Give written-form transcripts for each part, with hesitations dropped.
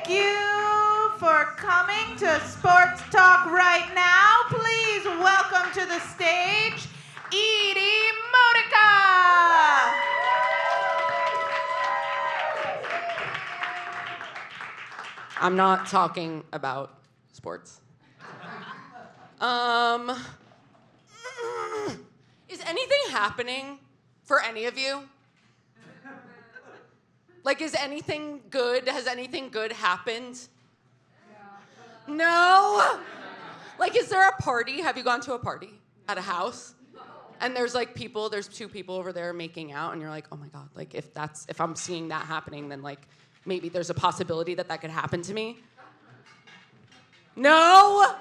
Thank you for coming to Sports Talk right now. Please welcome to the stage, Edie Modica. I'm not talking about sports. Is anything happening for any of you? Like, is anything good? Has anything good happened? Yeah. No? Like, is there a party? Have you gone to a party at a house? And there's two people over there making out, and you're like, oh my God, like if I'm seeing that happening, then like maybe there's a possibility that could happen to me. No?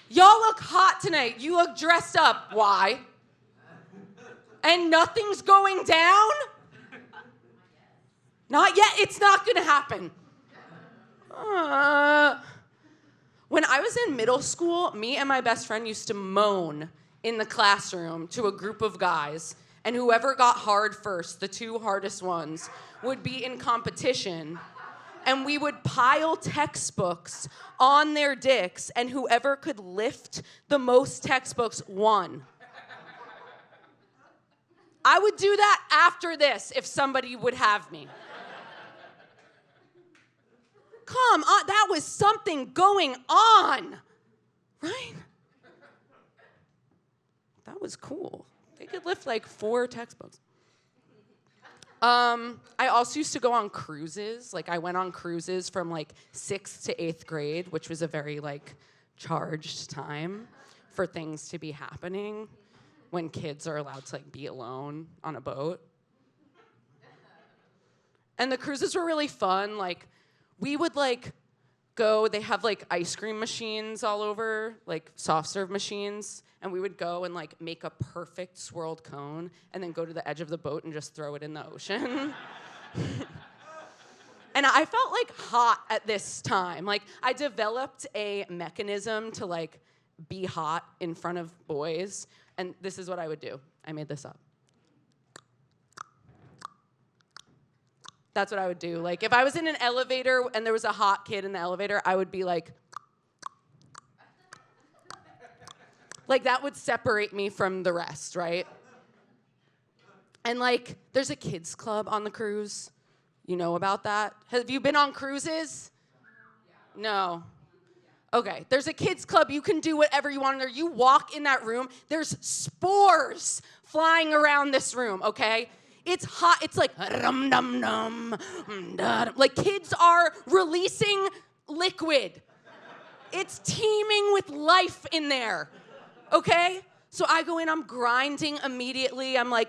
Y'all look hot tonight. You look dressed up. Why? And nothing's going down? Not yet. It's not gonna happen. When I was in middle school, me and my best friend used to moan in the classroom to a group of guys, and whoever got hard first, the two hardest ones, would be in competition, and we would pile textbooks on their dicks, and whoever could lift the most textbooks won. I would do that after this if somebody would have me. Come on, that was something going on, right? That was cool. They could lift like 4 textbooks. I also used to go on cruises. Like, I went on cruises from like 6th to 8th grade, which was a very like charged time for things to be happening when kids are allowed to like be alone on a boat. And the cruises were really fun. Like, we would like go, they have like ice cream machines all over, like soft serve machines, and we would go and like make a perfect swirled cone and then go to the edge of the boat and just throw it in the ocean. And I felt like hot at this time. Like, I developed a mechanism to like be hot in front of boys, and this is what I would do. I made this up. That's what I would do. Like, if I was in an elevator and there was a hot kid in the elevator, I would be like that would separate me from the rest, right? And like, there's a kids club on the cruise. You know about that? Have you been on cruises? No. Okay, there's a kids club. You can do whatever you want in there. You walk in that room, there's spores flying around this room, okay? It's hot. It's like, rum dum dum, like kids are releasing liquid. It's teeming with life in there, okay? So I go in, I'm grinding immediately. I'm like,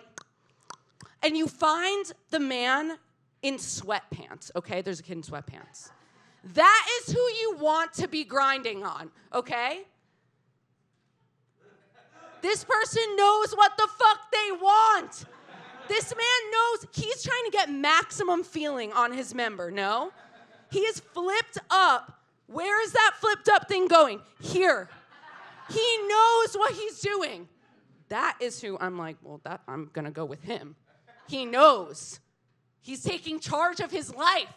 and you find the man in sweatpants, okay? There's a kid in sweatpants. That is who you want to be grinding on, okay? This person knows what the fuck they want. This man knows he's trying to get maximum feeling on his member, no? He is flipped up. Where is that flipped up thing going? Here. He knows what he's doing. That is who I'm like, well, I'm gonna go with him. He knows. He's taking charge of his life.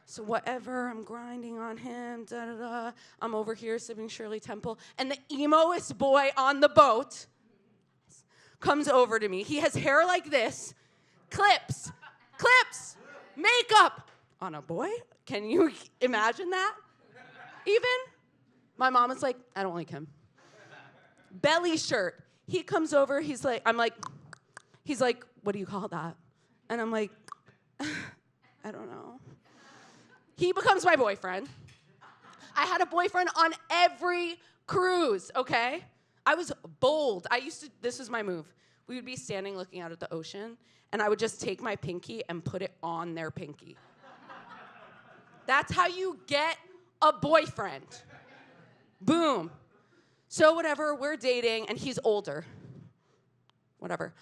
So whatever, I'm grinding on him, da-da-da. I'm over here sipping Shirley Temple, and the emo-est boy on the boat comes over to me. He has hair like this, clips, makeup on a boy. Can you imagine that? Even? My mom is like, I don't like him. Belly shirt. He comes over, he's like, what do you call that? And I'm like, I don't know. He becomes my boyfriend. I had a boyfriend on every cruise, okay? I was bold. This was my move. We would be standing looking out at the ocean, and I would just take my pinky and put it on their pinky. That's how you get a boyfriend. Boom. So whatever, we're dating, and he's older. Whatever.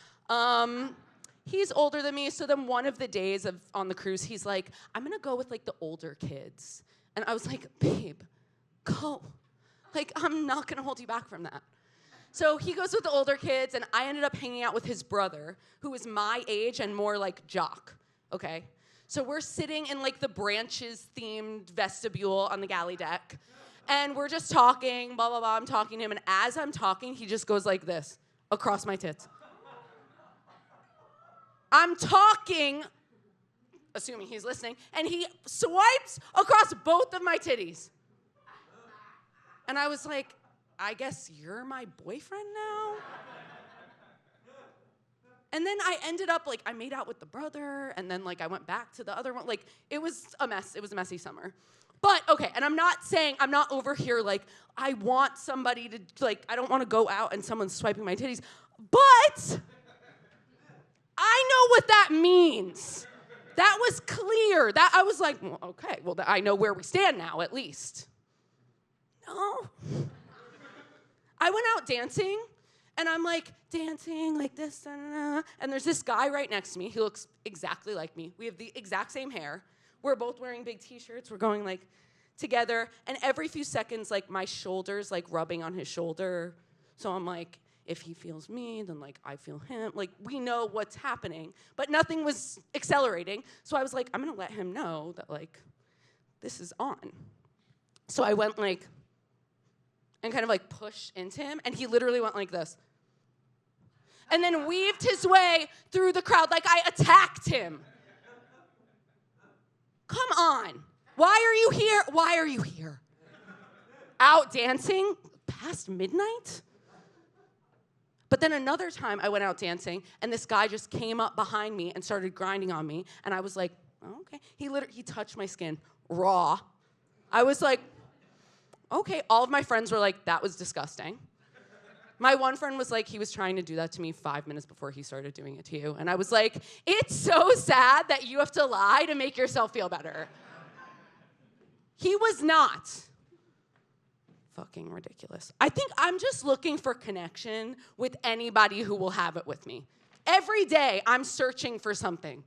He's older than me, so then one of the days on the cruise, he's like, I'm gonna go with like the older kids. And I was like, babe, go. Like, I'm not gonna hold you back from that. So he goes with the older kids, and I ended up hanging out with his brother, who is my age and more like jock, okay? So we're sitting in like the branches-themed vestibule on the galley deck. And we're just talking, blah, blah, blah. I'm talking to him. And as I'm talking, he just goes like this across my tits. I'm talking, assuming he's listening, and he swipes across both of my titties. And I was like, I guess you're my boyfriend now? And then I ended up, like, I made out with the brother, and then, like, I went back to the other one. Like, it was a mess. It was a messy summer. But, okay, and I'm not over here, like, I want somebody to, like, I don't want to go out and someone's swiping my titties. But I know what that means. That was clear. That I was like, well, okay, well, I know where we stand now, at least. No. I went out dancing, and I'm like dancing like this, and there's this guy right next to me. He looks exactly like me. We have the exact same hair. We're both wearing big t-shirts. We're going like together, and every few seconds, like my shoulder's like rubbing on his shoulder. So I'm like, if he feels me, then like I feel him. Like we know what's happening, but nothing was accelerating. So I was like, I'm gonna let him know that like this is on. So I went like, and kind of like pushed into him, and he literally went like this. And then weaved his way through the crowd like I attacked him. Come on. Why are you here? Why are you here? Out dancing past midnight? But then another time I went out dancing, and this guy just came up behind me and started grinding on me, and I was like, oh, okay. He touched my skin raw. I was like, okay. All of my friends were like, that was disgusting. My one friend was like, he was trying to do that to me 5 minutes before he started doing it to you. And I was like, it's so sad that you have to lie to make yourself feel better. He was not. Fucking ridiculous. I think I'm just looking for connection with anybody who will have it with me. Every day, I'm searching for something.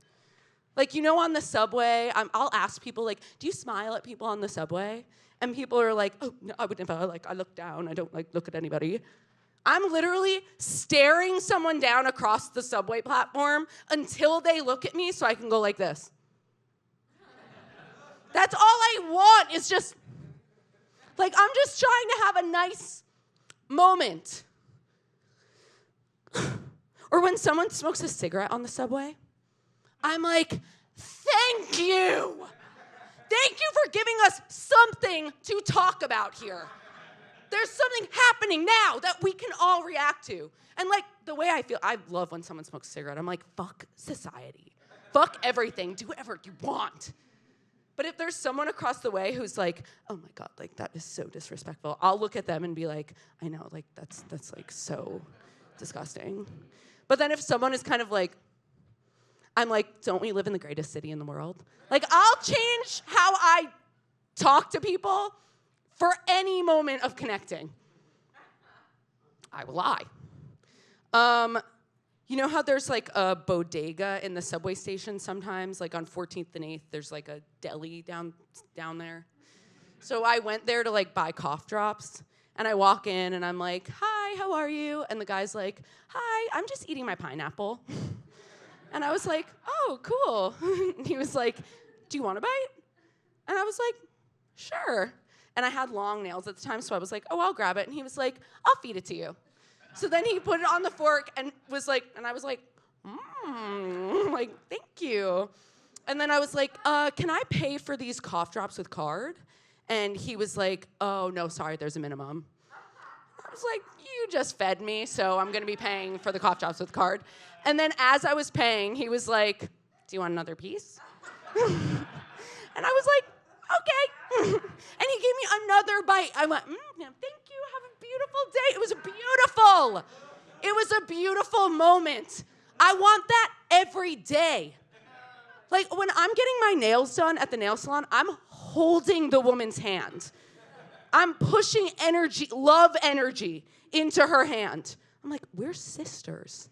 Like, you know, on the subway, I'll ask people, like, do you smile at people on the subway? And people are like, oh, no, I would never. Like, I look down. I don't, like, look at anybody. I'm literally staring someone down across the subway platform until they look at me so I can go like this. That's all I want is just, like, I'm just trying to have a nice moment. Or when someone smokes a cigarette on the subway, I'm like, thank you. Thank you for giving us something to talk about here. There's something happening now that we can all react to. And like the way I feel, I love when someone smokes a cigarette. I'm like, fuck society. Fuck everything. Do whatever you want. But if there's someone across the way who's like, oh my God, like that is so disrespectful, I'll look at them and be like, I know, like that's like so disgusting. But then if someone is kind of like, I'm like, don't we live in the greatest city in the world? Like I'll change how I talk to people for any moment of connecting. I will lie. You know how there's like a bodega in the subway station sometimes? Like on 14th and 8th, there's like a deli down there. So I went there to like buy cough drops. And I walk in and I'm like, hi, how are you? And the guy's like, hi, I'm just eating my pineapple. And I was like, oh, cool. And he was like, do you want a bite? And I was like, sure. And I had long nails at the time, so I was like, oh, I'll grab it. And he was like, I'll feed it to you. So then he put it on the fork and was like, and I was like, like, thank you. And then I was like, can I pay for these cough drops with card? And he was like, oh, no, sorry, there's a minimum. I was like, you just fed me, so I'm going to be paying for the cough drops with card. And then as I was paying, he was like, do you want another piece? And I was like, okay. And he gave me another bite. I went, thank you, have a beautiful day. It was beautiful. It was a beautiful moment. I want that every day. Like when I'm getting my nails done at the nail salon, I'm holding the woman's hand. I'm pushing energy, love energy, into her hand. I'm like, we're sisters.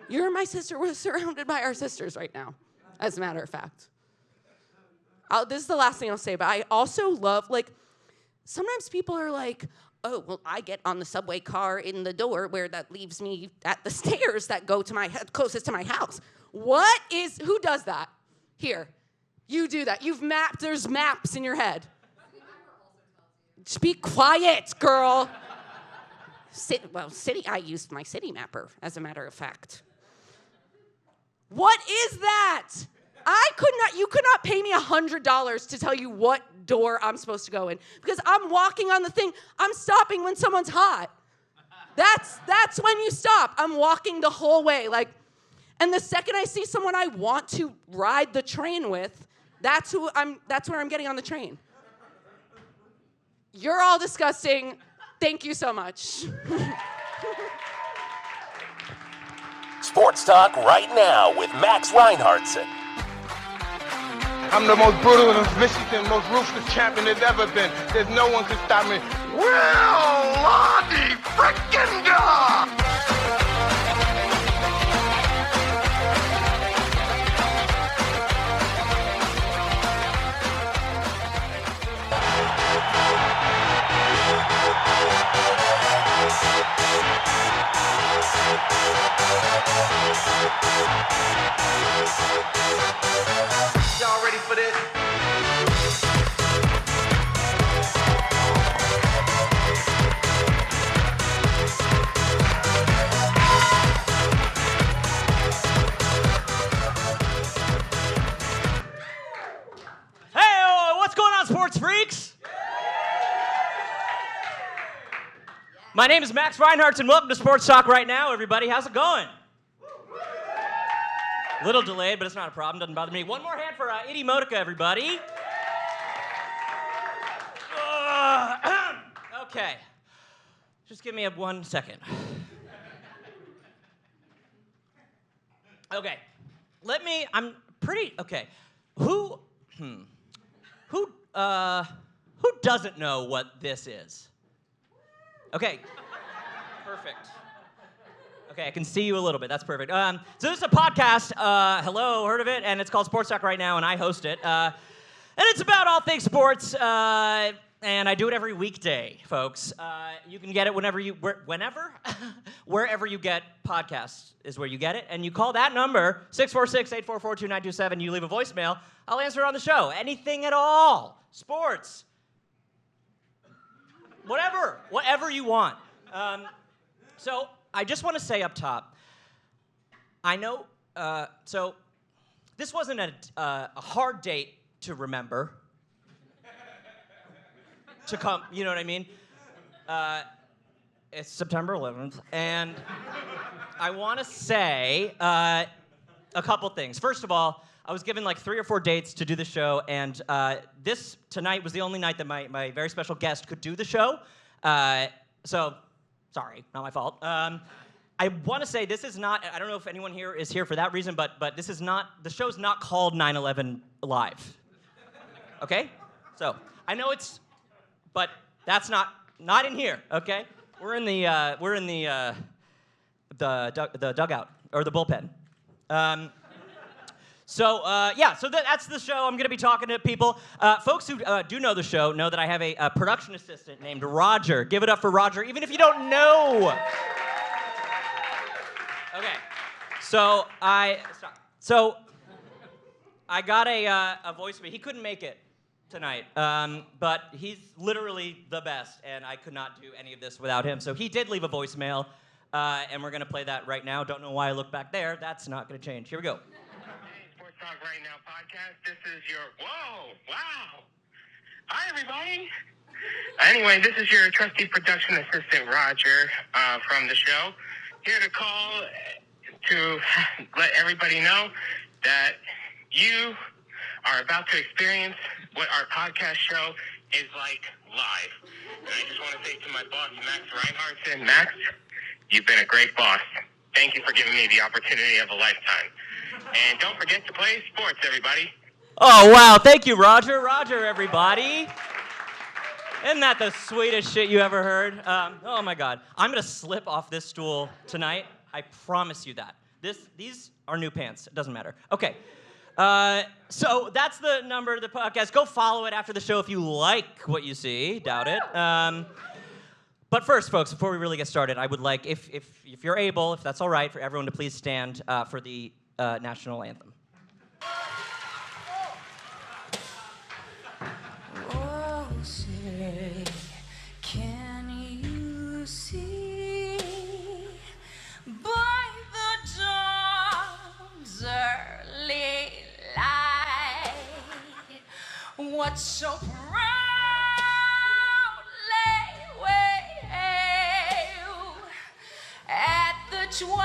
You're my sister. We're surrounded by our sisters right now, as a matter of fact. This is the last thing I'll say, but I also love, like, sometimes people are like, oh, well, I get on the subway car in the door where that leaves me at the stairs that go to closest to my house. Who does that? Here. You do that. There's maps in your head. Just be quiet, girl. I used my city mapper, as a matter of fact. What is that? You could not pay me $100 to tell you what door I'm supposed to go in. Because I'm walking on the thing. I'm stopping when someone's hot. That's when you stop. I'm walking the whole way. And the second I see someone I want to ride the train with, that's where I'm getting on the train. You're all disgusting. Thank you so much. Sports Talk right now with Max Reinhardtson. I'm the most brutal and vicious, most ruthless champion there's ever been. There's no one can stop me. Well, Lottie frickin' God! Y'all ready for this? Hey, what's going on, sports freaks? My name is Max Reinhardtson, and welcome to Sports Talk right now, everybody. How's it going? A little delayed, but it's not a problem. Doesn't bother me. One more hand for Edie Modica, everybody. Okay. Just give me 1 second. Okay. Who doesn't know what this is? Okay. Perfect. Okay, I can see you a little bit. That's perfect. So this is a podcast. Hello, heard of it? And it's called Sports Talk right now, and I host it. And it's about all things sports. And I do it every weekday, folks. You can get it wherever you get podcasts is where you get it. And you call that number, 646-844-2927. You leave a voicemail. I'll answer it on the show. Anything at all. Sports. Whatever you want. So I just want to say up top, I know, so this wasn't a hard date to remember, to come, you know what I mean? It's September 11th, and I want to say a couple things. First of all, I was given 3 or 4 dates to do the show, and this tonight was the only night that my very special guest could do the show. So, sorry, not my fault. I want to say this is not, I don't know if anyone here is here for that reason, but this is not, the show's not called 9/11 Live. Okay? So, I know it's, but that's not in here, okay? We're in the dugout, or the bullpen. So that's the show. I'm going to be talking to people. Folks who do know the show know that I have a production assistant named Roger. Give it up for Roger, even if you don't know. Okay. So I got a voicemail. He couldn't make it tonight, but he's literally the best, and I could not do any of this without him. So he did leave a voicemail, and we're going to play that right now. Don't know why I look back there. That's not going to change. Here we go. Talk Right Now podcast. This is your, whoa, wow. Hi, everybody. Anyway, this is your trusty production assistant, Roger, from the show. Here to call to let everybody know that you are about to experience what our podcast show is like live. And I just want to say to my boss, Max Reinhardtson, Max, you've been a great boss. Thank you for giving me the opportunity of a lifetime. And don't forget to play sports, everybody. Oh, wow. Thank you, Roger. Roger, everybody. Isn't that the sweetest shit you ever heard? Oh, my God. I'm going to slip off this stool tonight. I promise you that. These are new pants. It doesn't matter. Okay. So that's the number of the podcast. Go follow it after the show if you like what you see. Doubt it. But first, folks, before we really get started, I would like, if you're able, if that's all right, for everyone to please stand for the national anthem. what so proudly wail at the twilight's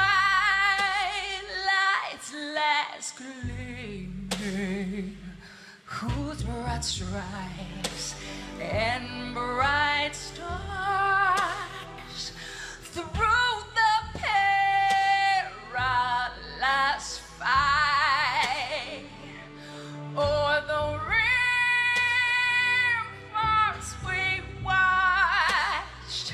last gleaming, whose broad stripes and bright stars through the perilous fight o'er the ramparts we watched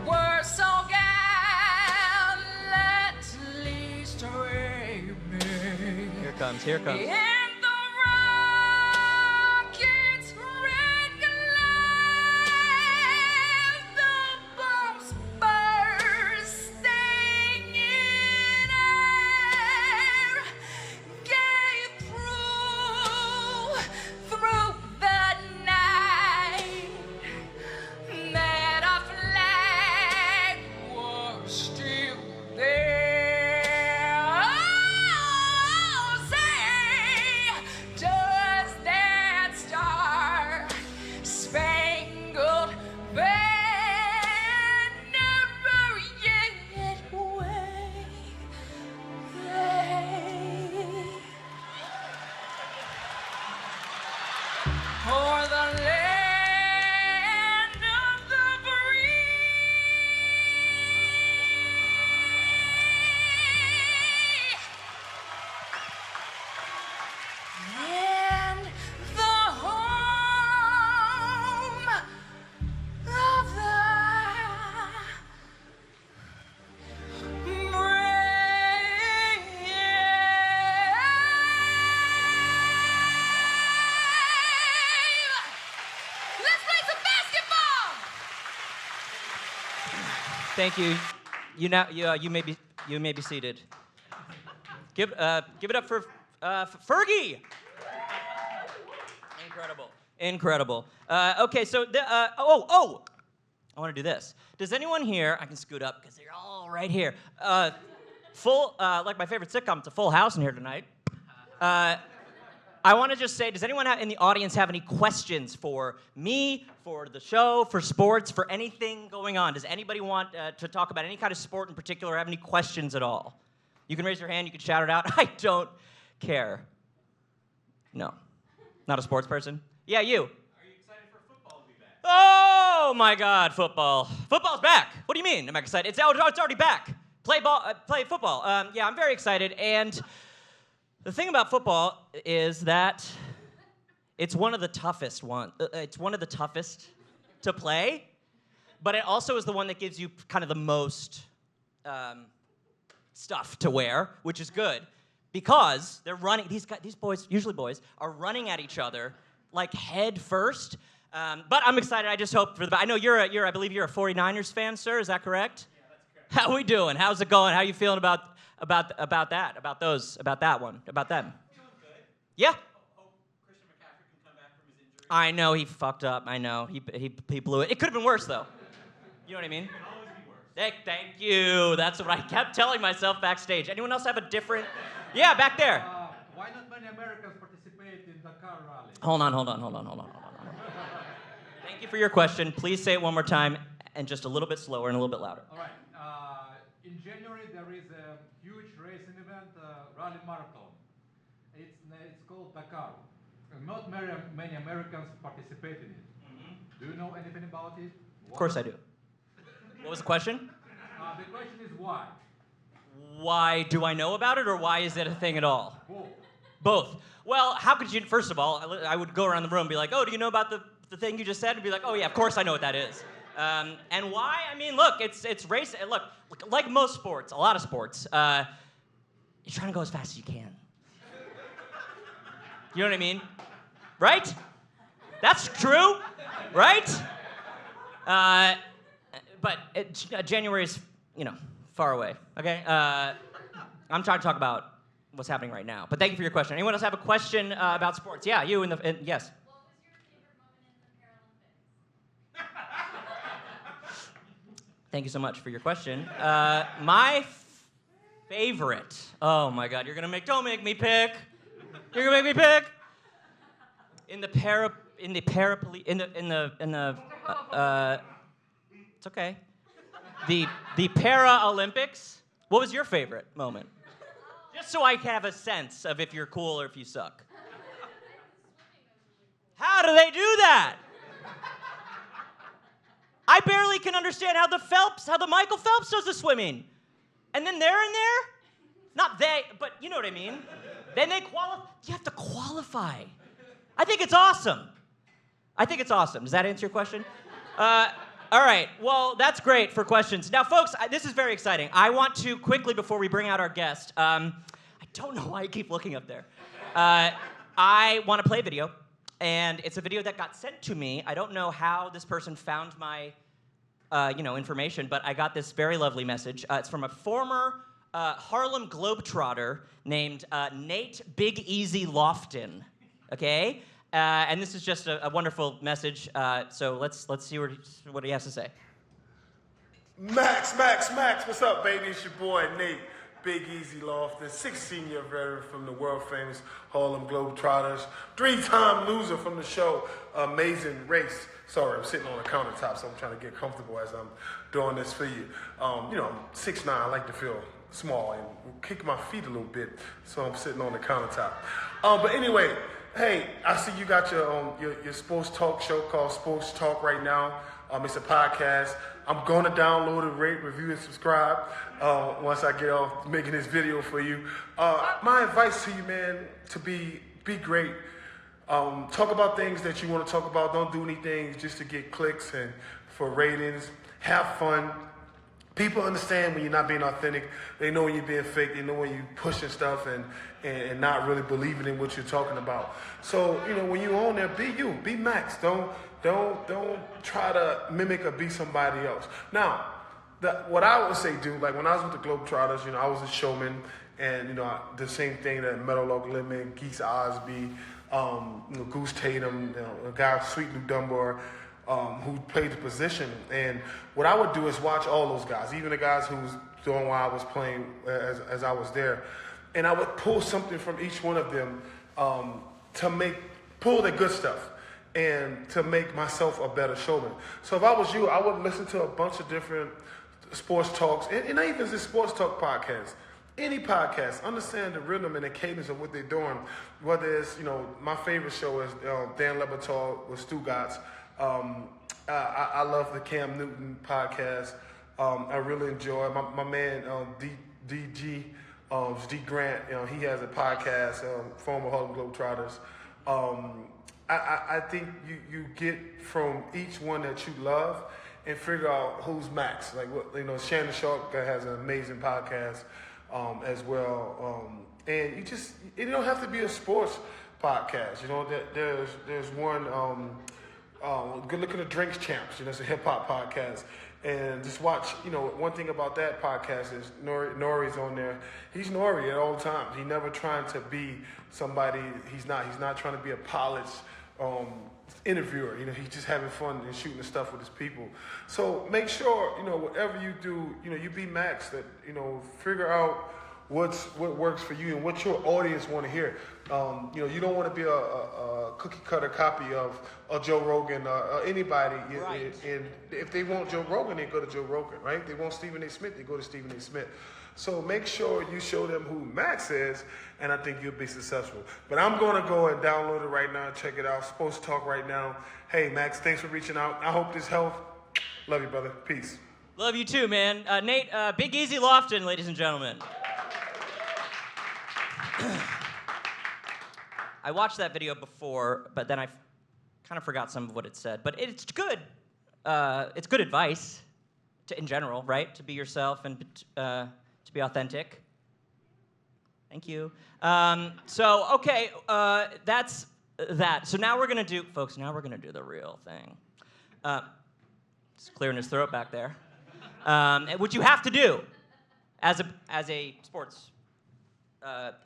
were so gallantly streaming. Here it comes. Here it comes. In the rocket's red glare, the bombs bursting in air gave through the night that our flag was still there. Oh, say, does that star-spangled banner yet wave? For the land of the free and the home of the brave. Let's play some basketball. Thank you. You may be seated. Give it up for Fergie. Incredible. Okay, so I want to do this. Does anyone here? I can scoot up because they're all right here. Full, like my favorite sitcom. It's a full house in here tonight. I want to just say, does anyone in the audience have any questions for me, for the show, for sports, for anything going on? Does anybody want to talk about any kind of sport in particular, or have any questions at all? You can raise your hand, you can shout it out. I don't care. No. Not a sports person? Yeah, you. Are you excited for football to be back? Oh, my God, football. Football's back. What do you mean? I'm excited. It's already back. Play football. Yeah, I'm very excited, and the thing about football is that it's one of the toughest it's one of the toughest to play, but it also is the one that gives you kind of the most stuff to wear, which is good because they're running. These boys, usually boys, are running at each other like head first. But I'm excited. I just hope for the. I know I believe you're a 49ers fan, sir. Is that correct? Yeah, that's correct. How we doing? How's it going? How you feeling about that? About that one? About them? Feeling good. Yeah. Hope Christian McCaffrey can come back from his injury. I know he fucked up. I know he blew it. It could have been worse though. You know what I mean? It can always be worse. Thank you. That's what I kept telling myself backstage. Anyone else have a different? Yeah, back there. Why not many Americans participate in Dakar rally? Hold on. Thank you for your question. Please say it one more time and just a little bit slower and a little bit louder. All right. In January, there is a huge racing event, rally marathon. It's called Dakar. Not many Americans participate in it. Mm-hmm. Do you know anything about it? Of course I do. What was the question? The question is why? Why do I know about it, or why is it a thing at all? Both. Well, how could you, first of all, I would go around the room and be like, oh, do you know about the thing you just said? And be like, oh yeah, of course I know what that is. And why? I mean, look, it's race. Look, like most sports, a lot of sports, you're trying to go as fast as you can. You know what I mean? Right? That's true, right? But January is, far away, okay? I'm trying to talk about what's happening right now. But thank you for your question. Anyone else have a question about sports? Yeah, you yes. What was your favorite moment in the Paralympics? Thank you so much for your question. My favorite. Oh my God, don't make me pick. You're gonna make me pick. In the it's okay. The Paralympics. What was your favorite moment? Just so I have a sense of if you're cool or if you suck. How do they do that? I barely can understand how the Michael Phelps does the swimming. And then they're in there? Not they, but you know what I mean. Then they qualify. You have to qualify. I think it's awesome. Does that answer your question? All right, well, that's great for questions. Now, folks, this is very exciting. I want to quickly, before we bring out our guest, I don't know why I keep looking up there. I want to play a video, and it's a video that got sent to me. I don't know how this person found my, information, but I got this very lovely message. It's from a former Harlem Globetrotter named Nate Big Easy Lofton, okay? And this is just a wonderful message, so let's see what he has to say. Max, what's up, baby? It's your boy, Nate Big Easy Lofton, 16-year veteran from the world-famous Harlem Globetrotters, 3-time loser from the show Amazing Race. Sorry, I'm sitting on the countertop, so I'm trying to get comfortable as I'm doing this for you. I'm 6'9", I like to feel small and kick my feet a little bit, so I'm sitting on the countertop. But anyway, hey, I see you got your sports talk show called Sports Talk right now. It's a podcast. I'm going to download it, rate, review, and subscribe once I get off making this video for you. My advice to you, man, to be great. Talk about things that you want to talk about. Don't do anything just to get clicks and for ratings. Have fun. People understand when you're not being authentic. They know when you're being fake. They know when you're pushing stuff and not really believing in what you're talking about. So, when you're on there, be you. Be Max. Don't try to mimic or be somebody else. Now, what I would say do, like when I was with the Globetrotters, I was a showman, and the same thing that Meadowlark Lemon, Geese Osby, Goose Tatum, a guy Sweet Luke Dunbar, who played the position. And what I would do is watch all those guys, even the guys who was doing while I was playing as I was there, and I would pull something from each one of them to pull the good stuff and to make myself a better showman. So if I was you, I would listen to a bunch of different sports talks, and not even just sports talk podcasts. Any podcast, understand the rhythm and the cadence of what they're doing. Whether it's, my favorite show is Dan Le Batard with Stu Gatz. I love the Cam Newton podcast. I really enjoy my man DG Grant. He has a podcast, former Harlem Globetrotters. I think you get from each one that you love and figure out who's Max. Like Shannon Sharp has an amazing podcast as well. And it don't have to be a sports podcast. There's one. Good looking at Drinks Champs. It's a hip hop podcast. And just watch, one thing about that podcast is Nori's on there. He's Nori at all times. He's never trying to be somebody he's not. He's not trying to be a polished interviewer. He's just having fun and shooting the stuff with his people. So make sure, whatever you do, you be Max. That figure out what works for you and what your audience want to hear. You don't want to be a cookie cutter copy of Joe Rogan or anybody. Right. And if they want Joe Rogan, they go to Joe Rogan, right? If they want Stephen A. Smith, they go to Stephen A. Smith. So make sure you show them who Max is, and I think you'll be successful. But I'm going to go and download it right now and check it out. Sports Talk right now. Hey, Max, thanks for reaching out. I hope this helps. Love you, brother. Peace. Love you too, man. Nate, Big Easy Lofton, ladies and gentlemen. I watched that video before, but then I kind of forgot some of what it said. But it's good. It's good advice in general, right? To be yourself and to be authentic. Thank you. Okay, that's that. So now we're going to do, folks, the real thing. Just clearing his throat back there. What you have to do as a sports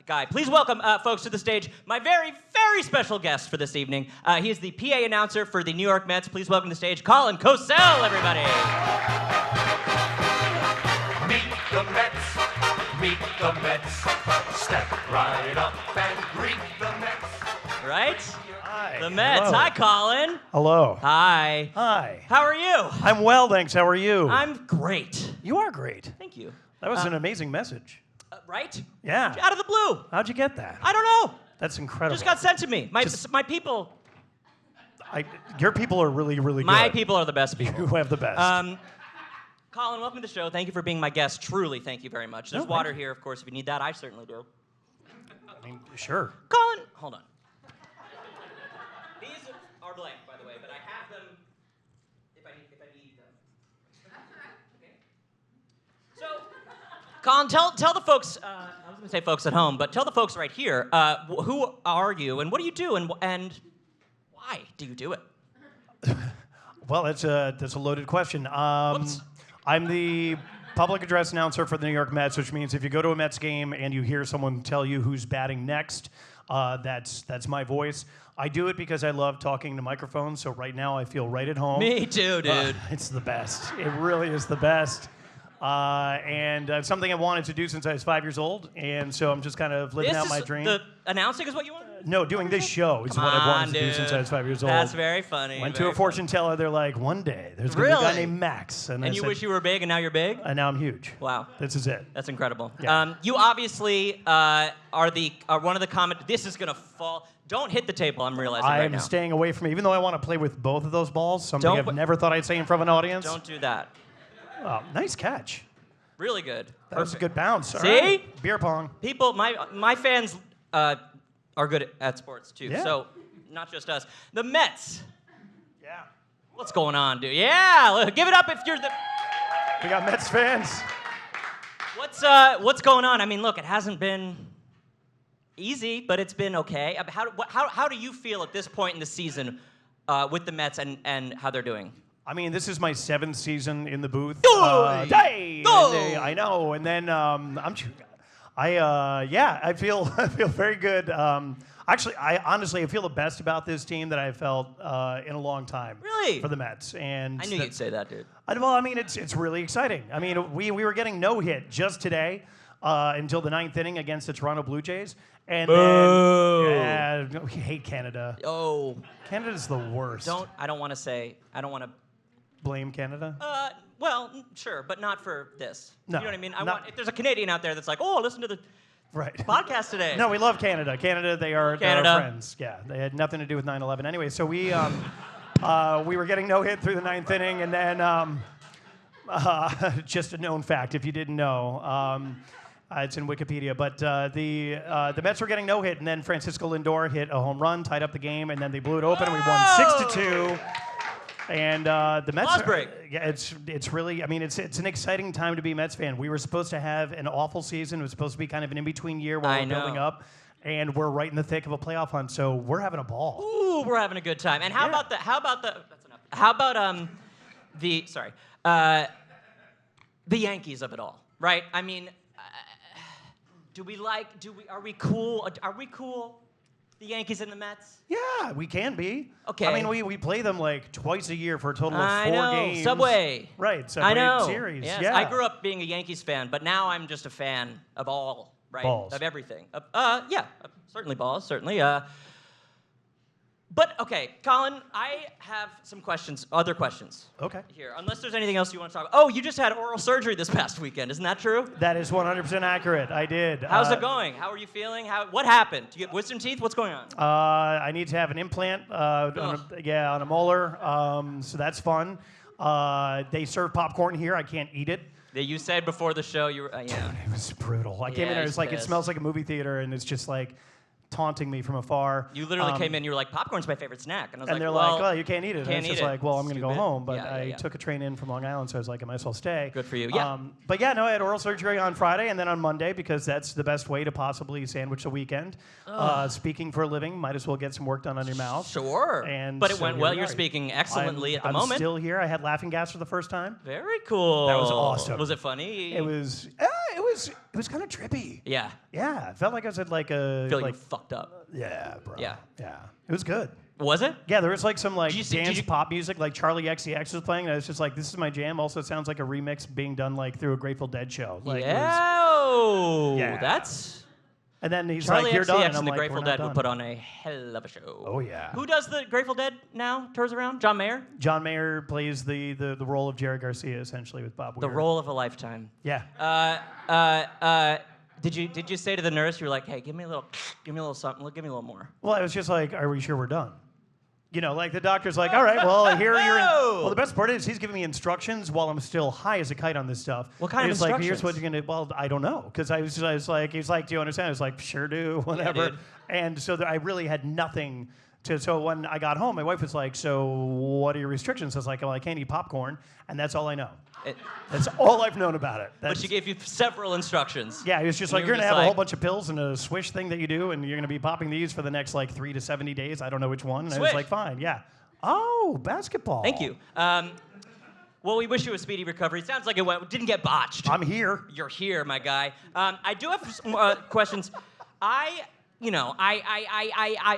guy. Please welcome, folks, to the stage, my very, very special guest for this evening. He is the PA announcer for the New York Mets. Please welcome to the stage, Colin Cosell, everybody. Meet the Mets, step right up and greet the Mets. Right? Hi. The Mets. Hello. Hi, Colin. Hello. Hi. Hi. How are you? I'm well, thanks. How are you? I'm great. You are great. Thank you. That was an amazing message. Right? Yeah. Out of the blue. How'd you get that? I don't know. That's incredible. Just got sent to me. My people. Your people are really, really good. My people are the best people. You have the best. Colin, welcome to the show. Thank you for being my guest. Truly, thank you very much. There's water here, of course, if you need that. I certainly do. I mean, sure. Colin, hold on. These are blank, by the way, but I have them if I need them. Okay. So, Colin, tell the folks. I was going to say folks at home, but tell the folks right here. Who are you, and what do you do, and why do you do it? Well, that's a loaded question. I'm the public address announcer for the New York Mets, which means if you go to a Mets game and you hear someone tell you who's batting next, that's my voice. I do it because I love talking to microphones, so right now I feel right at home. Me too, dude. It's the best. It really is the best. And something I wanted to do since I was 5 years old, and so I'm just kind of living out my dream. The announcing is what you want? No, doing this show is Come what I've on, wanted to do since I was 5 years old. That's very funny. Went to a fortune teller. They're like, one day there's going to be a guy named Max. And I you said, wish you were big, and now you're big? And now I'm huge. Wow. This is it. That's incredible. Yeah. You obviously are one of the comment. This is gonna fall. Don't hit the table. I'm realizing right I'm now. staying away from it, even though I want to play with both of those balls. Something Don't I've put- never thought I'd say in front of an audience. Don't do that. Oh, nice catch. Really good. That was a good bounce. All See? right. Beer pong. People, my fans are good at sports too. Yeah. So not just us. The Mets. Yeah. What's going on, dude? Yeah. Give it up if you're the. We got Mets fans. What's going on? I mean, look, it hasn't been easy, but it's been okay. How do you feel at this point in the season with the Mets and how they're doing? I mean, this is my 7th season in the booth. Hey! I know. And then I feel very good. Actually, I honestly feel the best about this team that I've felt in a long time. Really? For the Mets. And I knew you'd say that, dude. Well, I mean, it's really exciting. I mean, we were getting no hit just today until the 9th inning against the Toronto Blue Jays. And then, we hate Canada. Oh. Canada's the worst. I don't want to Blame Canada? Well, sure, but not for this. No, You know what I mean? not- If there's a Canadian out there that's like, oh, listen to the Right. podcast today. No, we love Canada. Canada, they're our friends. Yeah, they had nothing to do with 9/11. Anyway, so we were getting no hit through the 9th inning, and then just a known fact, if you didn't know, it's in Wikipedia. But the Mets were getting no hit, and then Francisco Lindor hit a home run, tied up the game, and then they blew it open, and we won 6-2. And the Mets, Lost break. Yeah, it's really. I mean, it's an exciting time to be a Mets fan. We were supposed to have an awful season. It was supposed to be kind of an in-between year while we're building up, and we're right in the thick of a playoff hunt. So we're having a ball. Ooh, we're having a good time. And how about the? That's enough. How about the Yankees of it all? Right? I mean, are we cool? Are we cool? The Yankees and the Mets? Yeah, we can be. Okay. I mean, we play them like twice a year for a total of 4 I know. games. Subway. Right, Subway I know. Series. Yes. Yeah. I grew up being a Yankees fan, but now I'm just a fan of all, right? Balls. Of everything. Certainly balls, certainly. But, okay, Colin, I have some other questions. Okay. Here, unless there's anything else you want to talk about. Oh, you just had oral surgery this past weekend. Isn't that true? That is 100% accurate. I did. How's it going? How are you feeling? What happened? Do you get wisdom teeth? What's going on? I need to have an implant on a molar, so that's fun. They serve popcorn here. I can't eat it. You said before the show you were, It was brutal. I came in there, it's like, it smells like a movie theater, and it's just like taunting me from afar. You literally came in, you were like, popcorn's my favorite snack. And I was And they're well, like, well, you can't eat it. And Can't it's eat just it. like, well, I'm going to go Stupid. home. But Yeah, I yeah. took a train in from Long Island, so I was like, I might as well stay. Good for you. Yeah. But yeah, no, I had oral surgery on Friday and then on Monday because that's the best way to possibly sandwich a weekend. Speaking for a living, might as well get some work done on your mouth. Sure. And but it so went here well. we You're are. speaking excellently at the I'm moment. still here. I had laughing gas for the first time. Very cool. That was awesome. Was it funny? It was kind of trippy. Yeah. Yeah, it felt like I was at like a I feel like like you fucked up. yeah, bro. Yeah. Yeah. It was good. Was it? Yeah, there was like some like Did dance you- pop music, like Charlie XCX was playing. And I was just like, this is my jam. Also, it sounds like a remix being done like through a Grateful Dead show. Like, it was- Oh, Yeah. that's And then he's Charlie like, "You're XCX done." and And I'm the like, Grateful "We're not Dead will done." put on a hell of a show. Oh yeah. Who does the Grateful Dead now? Tours around? John Mayer? John Mayer plays the role of Jerry Garcia essentially with Bob Weir. The role of a lifetime. Yeah. Did you say to the nurse, you were like, hey, give me a little something, give me a little more? Well, I was just like, "Are we sure we're done?" You know, like the doctor's like, "All right, well, here you're." Well, the best part is he's giving me instructions while I'm still high as a kite on this stuff. What kind And of he's like, "Here's instructions?" what you're gonna." Well, I don't know, because I was like, he's like, "Do you understand?" I was like, "Sure do," whatever. dude. And so I really had nothing to. So when I got home, my wife was like, "So what are your restrictions?" I was like, "Well, I can't eat popcorn," and that's all I know. That's all I've known about it. But she gave you several instructions. Yeah, he was just And like, you "You're were gonna just have a whole like- bunch of pills and a swish thing that you do, and you're gonna be popping these for the next like 3 to 70 days. I don't know which one." And I was Swish. like, "Fine, yeah." Oh, basketball. Thank you. Well, we wish you a speedy recovery. Sounds like it didn't get botched. I'm here. You're here, my guy. I do have some questions. I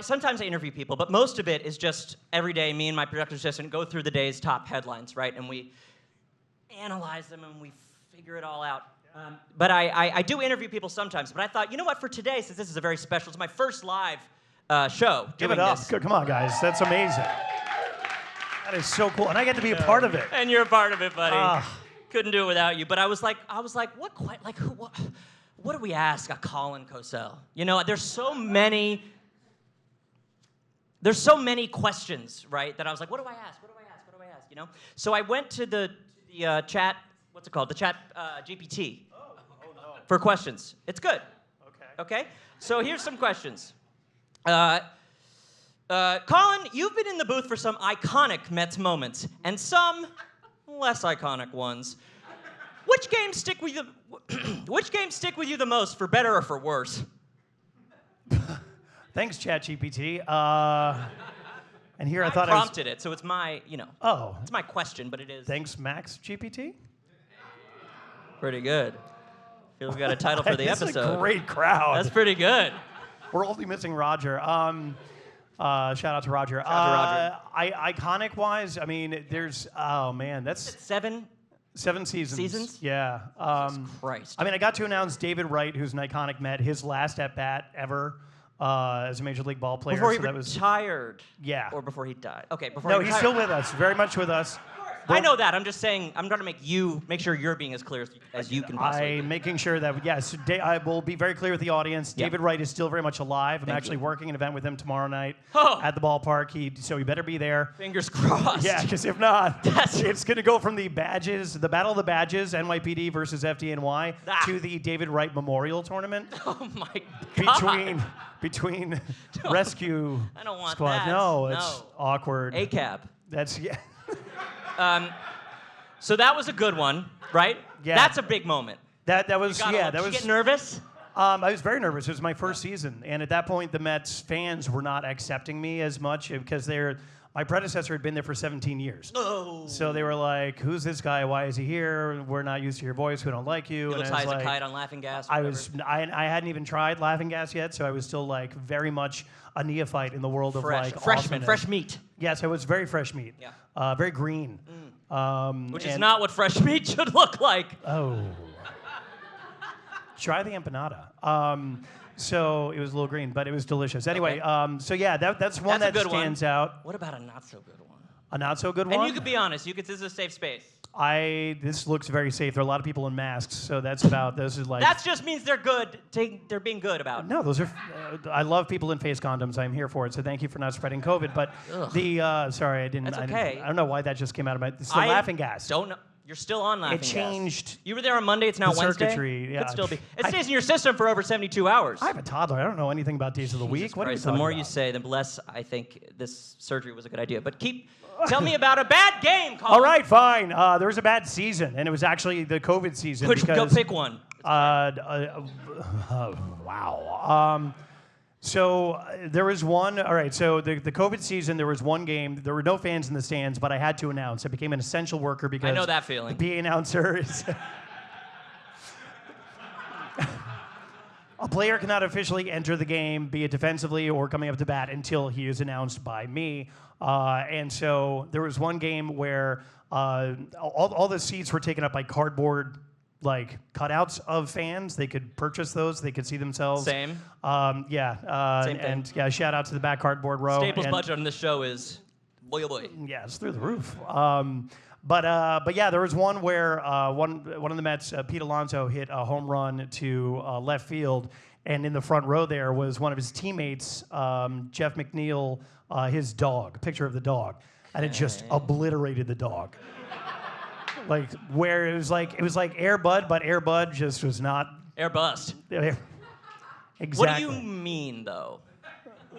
sometimes I interview people, but most of it is just every day. Me and my production assistant go through the day's top headlines, right? And we analyze them and we figure it all out. But I do interview people sometimes. But I thought, you know what? For today, since this is a very special, it's my first live show. Give it doing up. this. Come on, guys. That's amazing. That is so cool. And I get to be a part of it. And you're a part of it, buddy. Ah. Couldn't do it without you. But I was like, what do we ask a Colin Cosell? You know, there's so many questions, right? That I was like, what do I ask? You know? So I went to the chat. What's it called? The chat GPT. Oh, no. For questions. It's good. Okay. Okay. So here's some questions. Colin, you've been in the booth for some iconic Mets moments and some less iconic ones. Which games stick with you? Which games stick with you the most, for better or for worse? Thanks, ChatGPT. And here I thought prompted it, so it's my, Oh. it's my question, but it is Thanks, Max GPT. pretty good. Feel we've got a title for the This episode. is a great crowd. That's pretty good. We're only missing Roger. Shout out to Roger. Roger. Iconic wise, I mean, there's that's 7 seasons. Seasons? Yeah. Christ. I mean, I got to announce David Wright, who's an iconic Met, his last at bat ever as a major league ball player. Before he so that was retired. Yeah. Or before he died. Okay, before No, he he's retired. still with us, very much with us. I know that. I'm just saying, I'm trying to make sure you're being as clear as you can possibly I'm be. making sure that, yes, I will be very clear with the audience. Yeah. David Wright is still very much alive. I'm Thank actually you. working an event with him tomorrow night Oh. at the ballpark. So he better be there. Fingers crossed. Yeah, because if not, That's- it's going to go from the badges, the Battle of the Badges, NYPD versus FDNY, Ah. to the David Wright Memorial Tournament Oh my God. between rescue I don't want squads. that. No, it's No. awkward. ACAB. That's yeah. So that was a good one, right? Yeah. That's a big moment. That was Did that you was. get nervous? I was very nervous. It was my first season, and at that point, the Mets fans were not accepting me as much because my predecessor had been there for 17 years. Oh. So they were like, "Who's this guy? Why is he here? We're not used to your voice. We don't like you." He And looks I high was as a like, kite on Laughing Gas. I whatever. hadn't even tried Laughing Gas yet, so I was still like very much a neophyte in the world of fresh, like freshman, awesomeness. fresh meat. Yes, I was very fresh meat. Yeah. Very green. Which is and- not what fresh meat should look like. Oh. Try the empanada. So it was a little green, but it was delicious. Anyway, Okay. so yeah, that's one That's a that good stands one. out. What about a not so good one? A not so good And one. you could be honest. This is a safe space. This looks very safe. There are a lot of people in masks, so this is like. That just means they're good. They're being good about it. No, those are. I love people in face condoms. I'm here for it. So thank you for not spreading COVID. But sorry, I didn't. That's I okay. don't know why that just came out of my. It's the I Laughing Gas. Don't know. You're still on Laughing It Gas. changed. You were there on Monday. It's now the Wednesday. circuitry, yeah. Could still be. It I- stays in your system for over 72 hours. I have a toddler. I don't know anything about days of the Jesus week. What are you Christ, talking the more about? you say, the less I think this surgery was a good idea. But tell me about a bad game, Colin. All right, fine. There was a bad season, and it was actually the COVID season. Go because, pick one. wow. So there was one. All right. So the COVID season, there was one game. There were no fans in the stands, but I had to announce. I became an essential worker because I know that feeling. The PA announcer is. A player cannot officially enter the game, be it defensively or coming up to bat, until he is announced by me. And so there was one game where all the seats were taken up by cardboard like cutouts of fans. They could purchase those. They could see themselves. Same. Yeah. Same thing. And yeah, shout out to the back cardboard row. Staples' And- budget on this show is boy oh boy. Yeah, it's through the roof. But yeah, there was one where one of the Mets, Pete Alonso, hit a home run to left field, and in the front row there was one of his teammates, Jeff McNeil, his dog, picture of the dog, and it just obliterated the dog. Like where it was like Air Bud, but Air Bud just was not Air bust. Exactly. What do you mean though?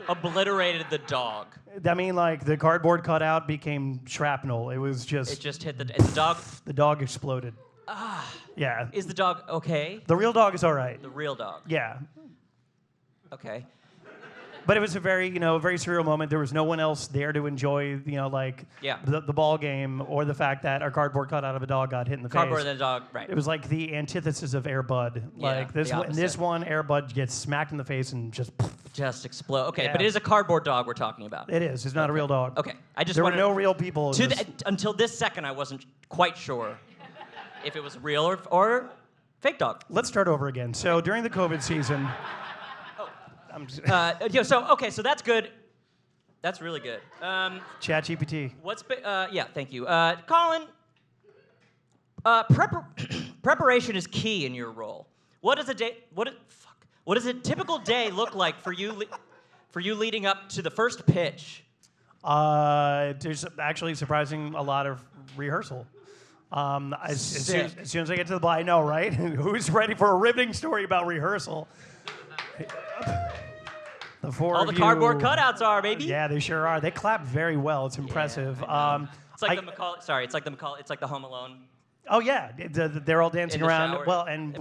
Obliterated the dog. I mean, like the cardboard cutout became shrapnel. It was just. It just hit the dog. The dog exploded. Yeah. Is the dog okay? The real dog is all right. The real dog. Yeah. Okay. But it was a very, very surreal moment. There was no one else there to enjoy, the ball game or the fact that our cardboard cutout of a dog got hit in the Cardboard face. and the dog, right. It was like the antithesis of Air Bud. Yeah, Like this the one, this opposite. one, Air Bud gets smacked in the face and just explode. Okay, Yeah. but it is a cardboard dog we're talking about. It is. It's not a real dog. Okay, I just there were wanted- no real people. in this. Until this second, I wasn't quite sure if it was real or fake dog. Let's start over again. So during the COVID season. So that's good. That's really good. ChatGPT. Yeah, thank you. Colin, preparation is key in your role. What does a typical day look like for you leading up to the first pitch? There's actually surprising a lot of rehearsal. As soon as I get to the I know, right? Who's ready for a riveting story about rehearsal? The four All of the you- cardboard cutouts are, baby. Yeah, they sure are. They clap very well. It's impressive. It's like the Macaulay. Sorry, it's like the Home Alone. Oh yeah, they're all dancing In the around. shower. Well, and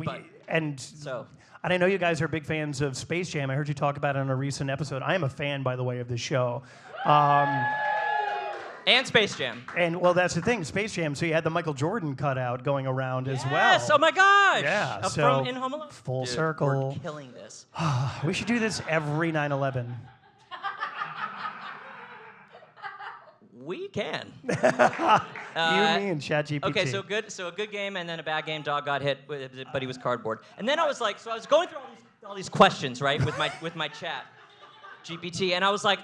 I know you guys are big fans of Space Jam. I heard you talk about it on a recent episode. I am a fan, by the way, of this show. And Space Jam. And well, that's the thing, Space Jam. So you had the Michael Jordan cutout going around as well. Yes. Oh my gosh. Yeah. From in Home Alone. Full Dude, circle. We're killing this. We should do this every 9/11. We can. You, me, and ChatGPT. Okay, so a good game and then a bad game. Dog got hit, but he was cardboard. And then I was like, so I was going through all these questions, right, with my chat GPT, and I was like,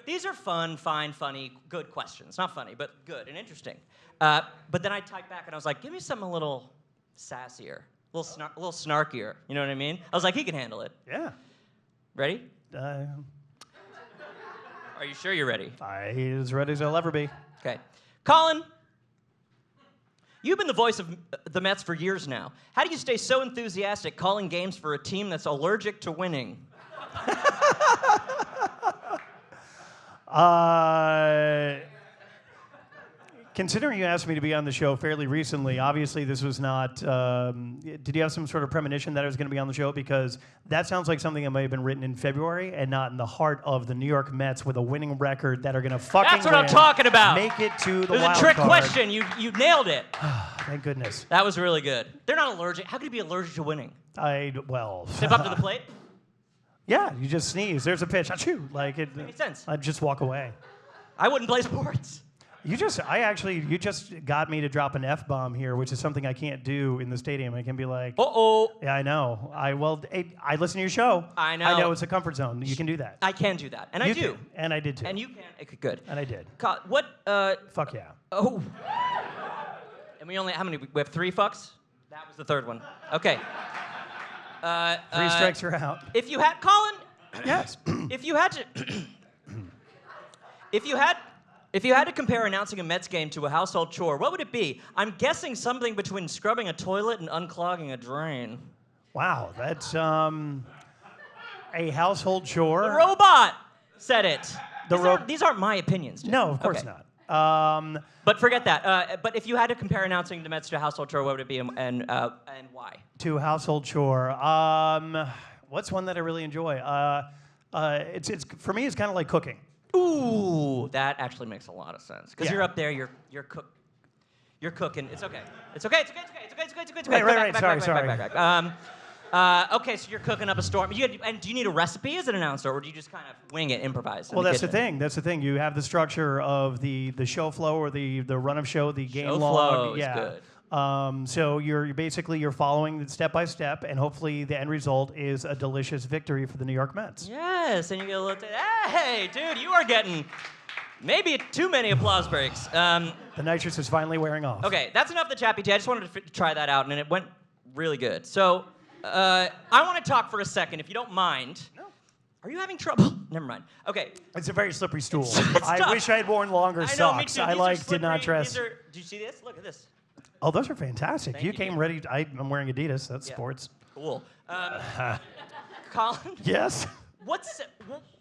these are fun, fine, funny, good questions. Not funny, but good and interesting. But then I typed back and I was like, give me something a little sassier, a little snarkier. You know what I mean? I was like, he can handle it. Yeah. Ready? Are you sure you're ready? As ready as I'll ever be. Okay. Colin, you've been the voice of the Mets for years now. How do you stay so enthusiastic calling games for a team that's allergic to winning? Considering you asked me to be on the show fairly recently, obviously this was not. Did you have some sort of premonition that I was going to be on the show? Because that sounds like something that may have been written in February and not in the heart of the New York Mets with a winning record that are going to fucking That's what I'm win, talking about. Make it to the It was wild a trick card. question. You nailed it. Thank goodness. That was really good. They're not allergic. How could you be allergic to winning? Step up to the plate? Yeah, you just sneeze. There's a pitch. Achoo. Like it makes sense. I'd just walk away. I wouldn't play sports. You just got me to drop an F-bomb here, which is something I can't do in the stadium. I can be like, uh-oh. Yeah, I know. I listen to your show. I know. I know it's a comfort zone. You can do that. I can do that, and You I do. can. And I did too. And you can. Okay, good. And I did. What? Fuck yeah. Oh. And we only how many? We have 3 fucks. That was the 3rd one. Okay. 3 strikes are out. If you had Colin. Yes. If you had to compare announcing a Mets game to a household chore, what would it be? I'm guessing something between scrubbing a toilet and unclogging a drain. Wow, that's a household chore. The robot said it. The These aren't my opinions. Jim. No, of course Okay. not. But forget that. But if you had to compare announcing the Mets to a household chore, what would it be and why? To a household chore. What's one that I really enjoy? It's for me. It's kind of like cooking. Ooh, that actually makes a lot of sense. Because Yeah. you're up there, you're cooking. It's okay. It's okay. Right. Sorry. Okay, so you're cooking up a storm. And do you need a recipe as an announcer, or do you just kind of wing it, improvise? Well, that's the thing. That's the thing. You have the structure of the show flow or the run of show, the game Show log. flow is Yeah. good. So you're basically following it step by step, and hopefully the end result is a delicious victory for the New York Mets. Yes, and you get a little. Hey, dude, you are getting maybe too many applause breaks. The nitrous is finally wearing off. Okay, that's enough of the Chappie Tea. I just wanted to try that out, and it went really good. So I want to talk for a second, if you don't mind. No. Are you having trouble? Never mind. Okay. It's a very slippery stool. It's I tough. wish I had worn longer I know, socks. me too. I These are did not slippery. dress. Do you see this? Look at this. Oh, those are fantastic. Thank You you. came ready. I'm wearing Adidas. That's Yeah. sports. Cool. Colin? Yes.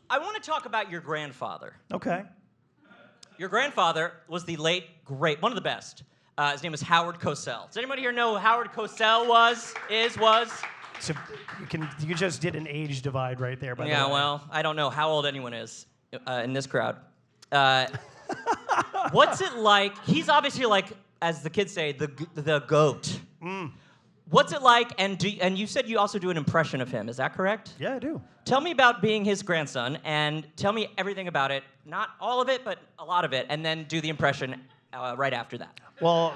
I want to talk about your grandfather. Okay. Your grandfather was the late, great, one of the best. His name was Howard Cosell. Does anybody here know who Howard Cosell was? So you just did an age divide right there. By the way. Yeah, well, I don't know how old anyone is in this crowd. What's it like? He's obviously like, as the kids say, the goat. What's it like? And you said you also do an impression of him. Is that correct? Yeah, I do. Tell me about being his grandson, and tell me everything about it. Not all of it, but a lot of it, and then do the impression right after that. Well,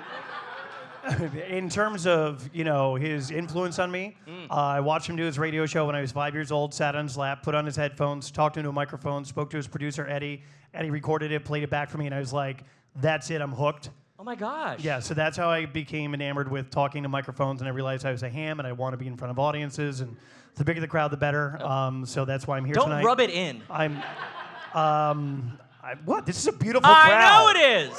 in terms of his influence on me, I watched him do his radio show when I was 5 years old. Sat on his lap, put on his headphones, talked into a microphone, spoke to his producer Eddie. Eddie recorded it, played it back for me, and I was like, "That's it, I'm hooked." Oh my gosh. Yeah, so that's how I became enamored with talking to microphones, and I realized I was a ham, and I want to be in front of audiences, and the bigger the crowd, the better. So that's why I'm here tonight. Don't rub it in. What? This is a beautiful crowd. I know it is.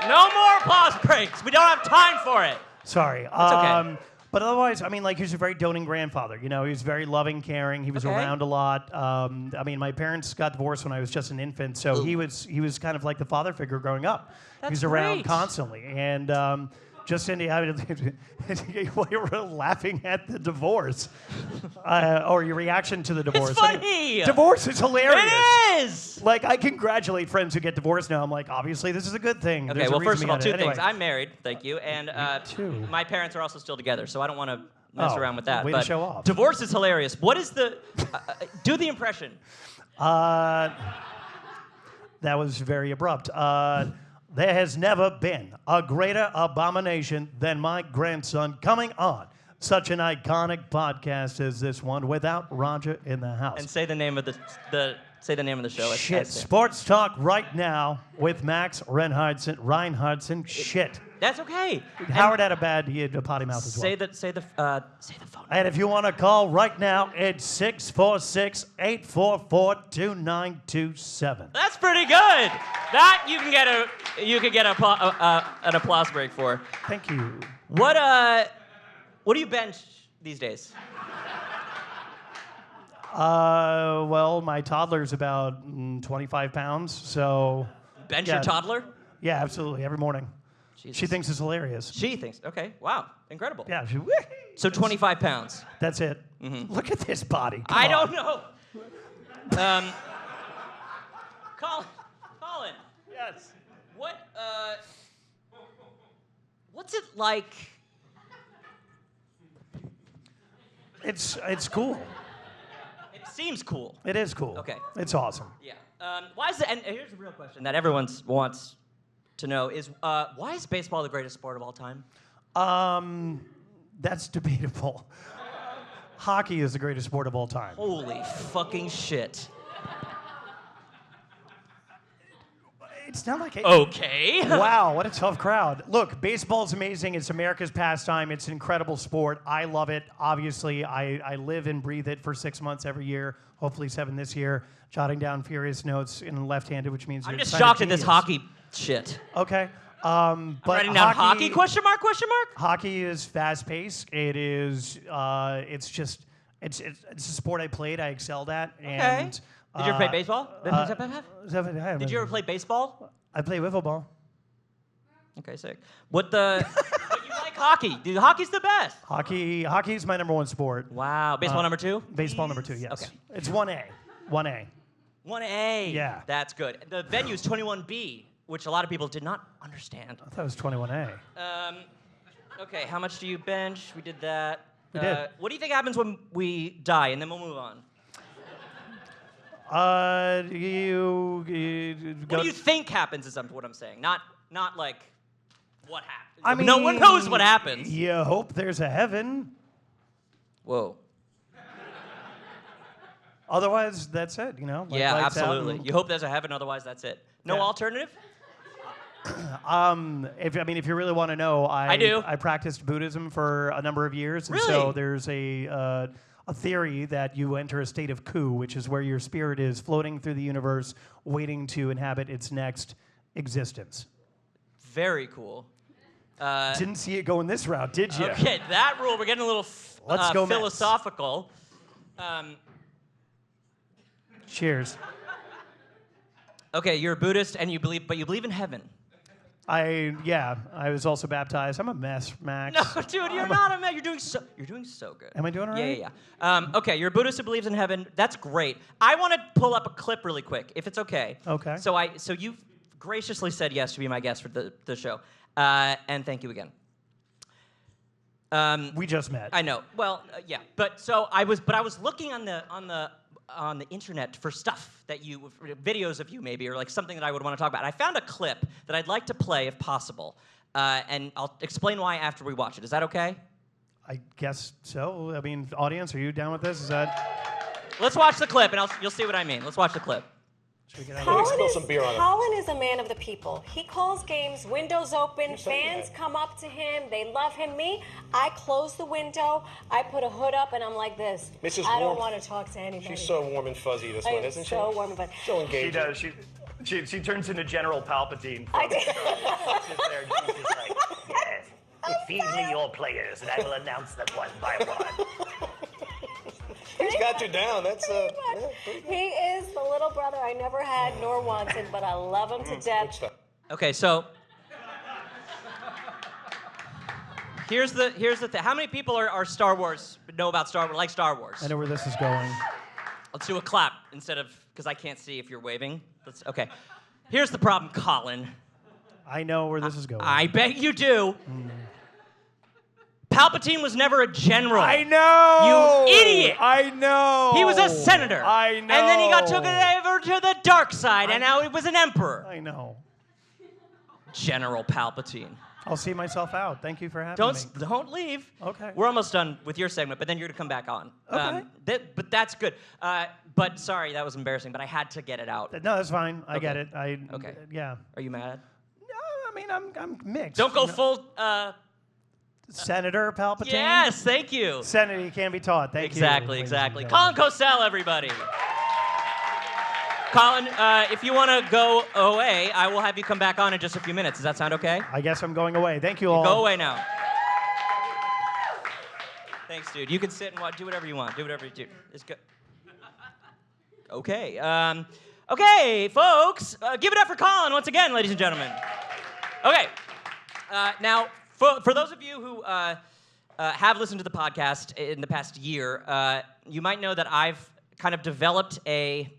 No more applause breaks. We don't have time for it. Sorry. It's okay. But otherwise, he was a very doting grandfather. He was very loving, caring. He was around a lot. My parents got divorced when I was just an infant, so he was kind of like the father figure growing up. That's he was around great. constantly, and just Cindy, we were laughing at the divorce, or your reaction to the divorce. It's funny. Divorce is hilarious. It is. Like, I congratulate friends who get divorced now. I'm like, obviously, this is a good thing. Okay, There's a well, reason first of all, behind two it. Anyway. things. I'm married, thank you, and too. my parents are also still together, so I don't want to mess Oh, around with that. way to But show off. divorce is hilarious. What is the? Do the impression. That was very abrupt. There has never been a greater abomination than my grandson coming on such an iconic podcast as this one without Roger in the house. And say the name of the show. Shit. Sports Talk right now with Max Reinhardson. Shit. That's okay. Howard had a potty mouth as well. Say the phone. And if you want to call right now, it's 646-844-2927. That's pretty good. That you can get an applause break for. Thank you. What do you bench these days? Well, my toddler's about 25 pounds, so... Bench your toddler? Yeah, absolutely, every morning. Jesus. She thinks it's hilarious. She thinks, okay, wow, incredible. Yeah. So 25 pounds. That's it. Mm-hmm. Look at this body. Come I on. don't know. Colin. Yes. What's it like? It's cool. It seems cool. It is cool. Okay. It's awesome. Yeah. Why is it? And here's the real question that everyone wants to know: is why is baseball the greatest sport of all time? That's debatable. Hockey is the greatest sport of all time. Holy fucking shit! It's not like Okay. Wow, what a tough crowd. Look, baseball's amazing. It's America's pastime. It's an incredible sport. I love it. Obviously, I live and breathe it for 6 months every year, hopefully 7 this year, jotting down furious notes in left-handed, which means I'm you're just kind of shocked at this genius. hockey shit. Okay. But I'm writing down hockey? Question mark? Hockey is fast-paced. It is. It's just. It's a sport I played. I excelled at. Okay. And, Did you ever play baseball? Did you ever play baseball? I play wiffle ball. Okay, sick. But you like hockey. Dude, hockey's the best. Hockey is my number one sport. Wow. Baseball number 2? Baseball number 2, yes. Okay. It's 1A. 1A. 1A. Yeah. That's good. The venue's 21B, which a lot of people did not understand. I thought it was 21A. Okay, how much do you bench? We did that. We did. What do you think happens when we die? And then we'll move on. What What do you think happens is what I'm saying. Not like what happened. I mean, no one knows what happens. You hope there's a heaven. Whoa. Otherwise, that's it. You know. Yeah, lights out absolutely. and- You hope there's a heaven. Otherwise, that's it. No Yeah. alternative. If you really want to know, I do. I practiced Buddhism for a number of years, and Really? so there's a theory that you enter a state of ku, which is where your spirit is floating through the universe, waiting to inhabit its next existence. Very cool. Didn't see it going this route, did you? Okay, that rule. We're getting a little Let's go Mets. philosophical. Cheers. Okay, you're a Buddhist and you believe in heaven. I was also baptized. I'm a mess, Max. No, dude, you're not a man. You're doing so good. Am I doing all right? Yeah. Okay, you're a Buddhist who believes in heaven. That's great. I want to pull up a clip really quick, if it's okay. Okay. So you've graciously said yes to be my guest for the show, and thank you again. We just met. I know. Well, yeah. But I was looking on the internet for stuff that videos of you maybe, or like something that I would want to talk about. I found a clip that I'd like to play if possible, and I'll explain why after we watch it. Is that okay? I guess so. I mean, audience, are you down with this? Is that? Let's watch the clip, and you'll see what I mean. Let's watch the clip. Colin is a man of the people. He calls games, windows open, fans come up to him, they love him. Me, I close the window, I put a hood up, and I'm like this. I don't want to talk to anybody. She's so warm and fuzzy, this one, isn't she? So warm and fuzzy. So engaging. She does. She turns into General Palpatine. I did. She's there, and she's just like, yes, feed me your players, and I will announce them one by one. He's got you down. That's He is the little brother I never had nor wanted, but I love him to death. Okay, so here's the thing. How many people are Star Wars, know about Star Wars, like Star Wars? I know where this is going. Let's do a clap instead of, because I can't see if you're waving. Okay. Here's the problem, Colin. I know where this is going. I bet you do. Palpatine was never a general. I know. You idiot. I know. He was a senator. I know. And then he got taken over to the dark side, and now he was an emperor. I know. General Palpatine. I'll see myself out. Thank you for having me. Don't leave. Okay. We're almost done with your segment, but then you're to come back on. Okay. But that's good. But sorry, that was embarrassing, but I had to get it out. No, that's fine. I Okay. get it. Okay. Yeah. Are you mad? No, I mean, I'm mixed. Don't go You know? full. Senator Palpatine? Yes, thank you. Senator, you can't be taught. Thank you. Exactly. Colin Cosell, everybody. Colin, if you want to go away, I will have you come back on in just a few minutes. Does that sound okay? I guess I'm going away. Thank you all. Go away now. Thanks, dude. You can sit and do whatever you want. Do whatever you do. It's good. Okay. Okay, folks. Give it up for Colin once again, ladies and gentlemen. Okay. Now, for those of you who have listened to the podcast in the past year, you might know that I've kind of developed a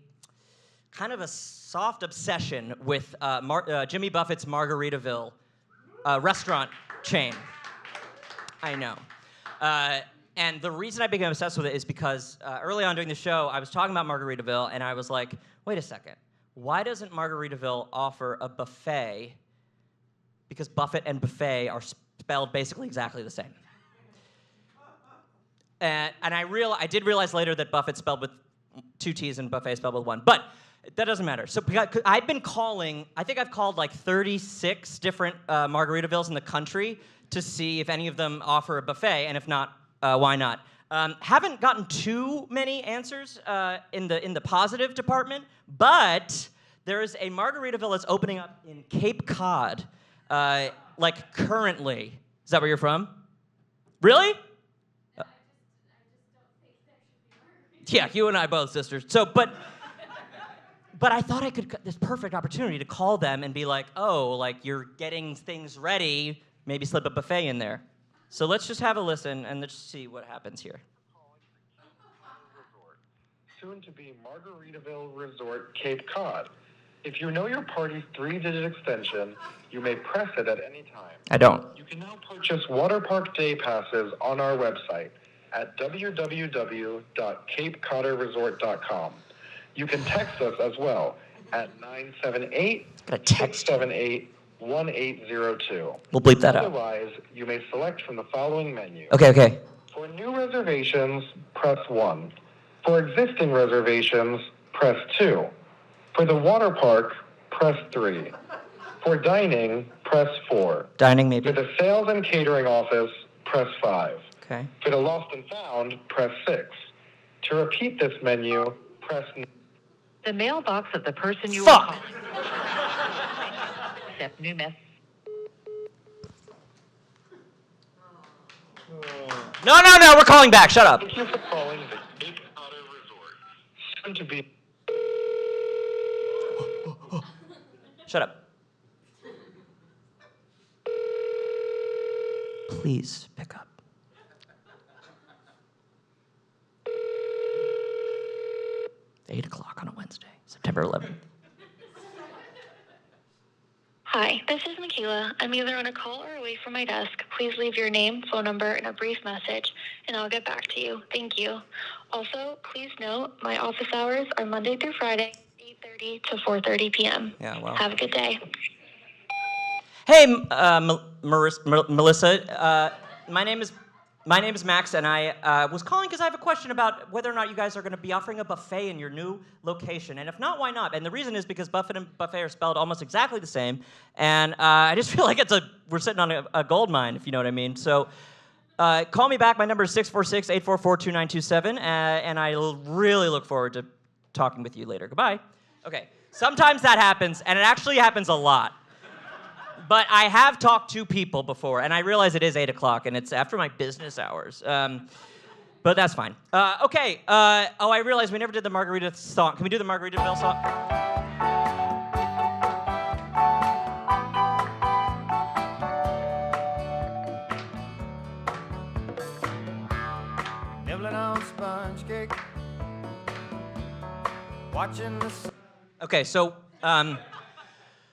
soft obsession with Jimmy Buffett's Margaritaville restaurant chain. I know. And the reason I became obsessed with it is because early on during the show, I was talking about Margaritaville, and I was like, wait a second. Why doesn't Margaritaville offer a buffet? Because Buffett and buffet are spelled basically exactly the same. And I did realize later that Buffett spelled with 2 T's and buffet spelled with 1. But that doesn't matter. So I've been calling, I think I've called like 36 different Margaritavilles in the country to see if any of them offer a buffet, and if not, why not? Haven't gotten too many answers in the positive department, but there is a Margaritaville that's opening up in Cape Cod, like currently. Is that where you're from? Really? Yeah, you and I both, sisters. So, but I thought I could this perfect opportunity to call them and be like, oh, like you're getting things ready, maybe slip a buffet in there. So let's just have a listen and let's see what happens here. Soon to be Margaritaville Resort, Cape Cod. If you know your party's 3-digit extension, you may press it at any time. I don't. You can now purchase water park day passes on our website at www.capecodderresort.com. You can text us as well at 978-678-1010. 1802. We'll bleep that out. Otherwise, you may select from the following menu. Okay. For new reservations, press 1. For existing reservations, press 2. For the water park, press 3. For dining, press 4. Dining, maybe. For the sales and catering office, press 5. Okay. For the lost and found, press 6. To repeat this menu, press 9. The mailbox of the person you Fuck. are calling. Accept new message. No, we're calling back. Shut up. Thank you for calling the Cape Cod Resort. Soon to be. Shut up. Please pick up. Eight o'clock on a Wednesday, September 11th. Hi, this is Michaela. I'm either on a call or away from my desk. Please leave your name, phone number, and a brief message, and I'll get back to you. Thank you. Also, please note my office hours are Monday through Friday, 8:30 to 4:30 p.m. Yeah, well. Have a good day. Hey, Melissa. My name is Max, and I was calling because I have a question about whether or not you guys are going to be offering a buffet in your new location, and if not, why not? And the reason is because buffet and buffet are spelled almost exactly the same, and I just feel like we're sitting on a gold mine, if you know what I mean. So call me back. My number is 646-844-2927, and I really look forward to talking with you later. Goodbye. Okay. Sometimes that happens, and it actually happens a lot. But I have talked to people before, and I realize it is 8 o'clock, and it's after my business hours. But that's fine. Okay. I realized we never did the Margarita song. Can we do the Margaritaville song? Nibbling on sponge cake. Watching the sun. Okay, so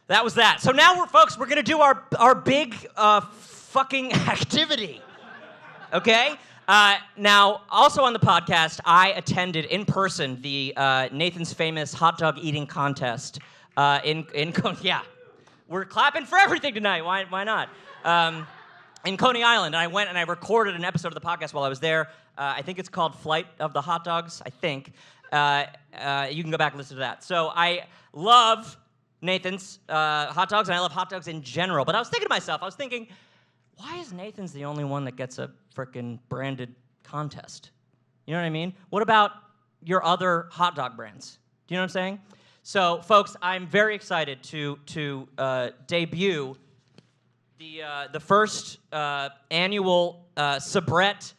that was that. So now we're gonna do our big fucking activity. Okay? Now, also on the podcast, I attended in person the Nathan's Famous hot dog eating contest in yeah. We're clapping for everything tonight. Why not? In Coney Island, and I went and I recorded an episode of the podcast while I was there. I think it's called Flight of the Hot Dogs. I think you can go back and listen to that. So I love Nathan's hot dogs, and I love hot dogs in general. But I was thinking to myself, why is Nathan's the only one that gets a frickin' branded contest? You know what I mean? What about your other hot dog brands? Do you know what I'm saying? So, folks, I'm very excited to debut the first annual Sabrett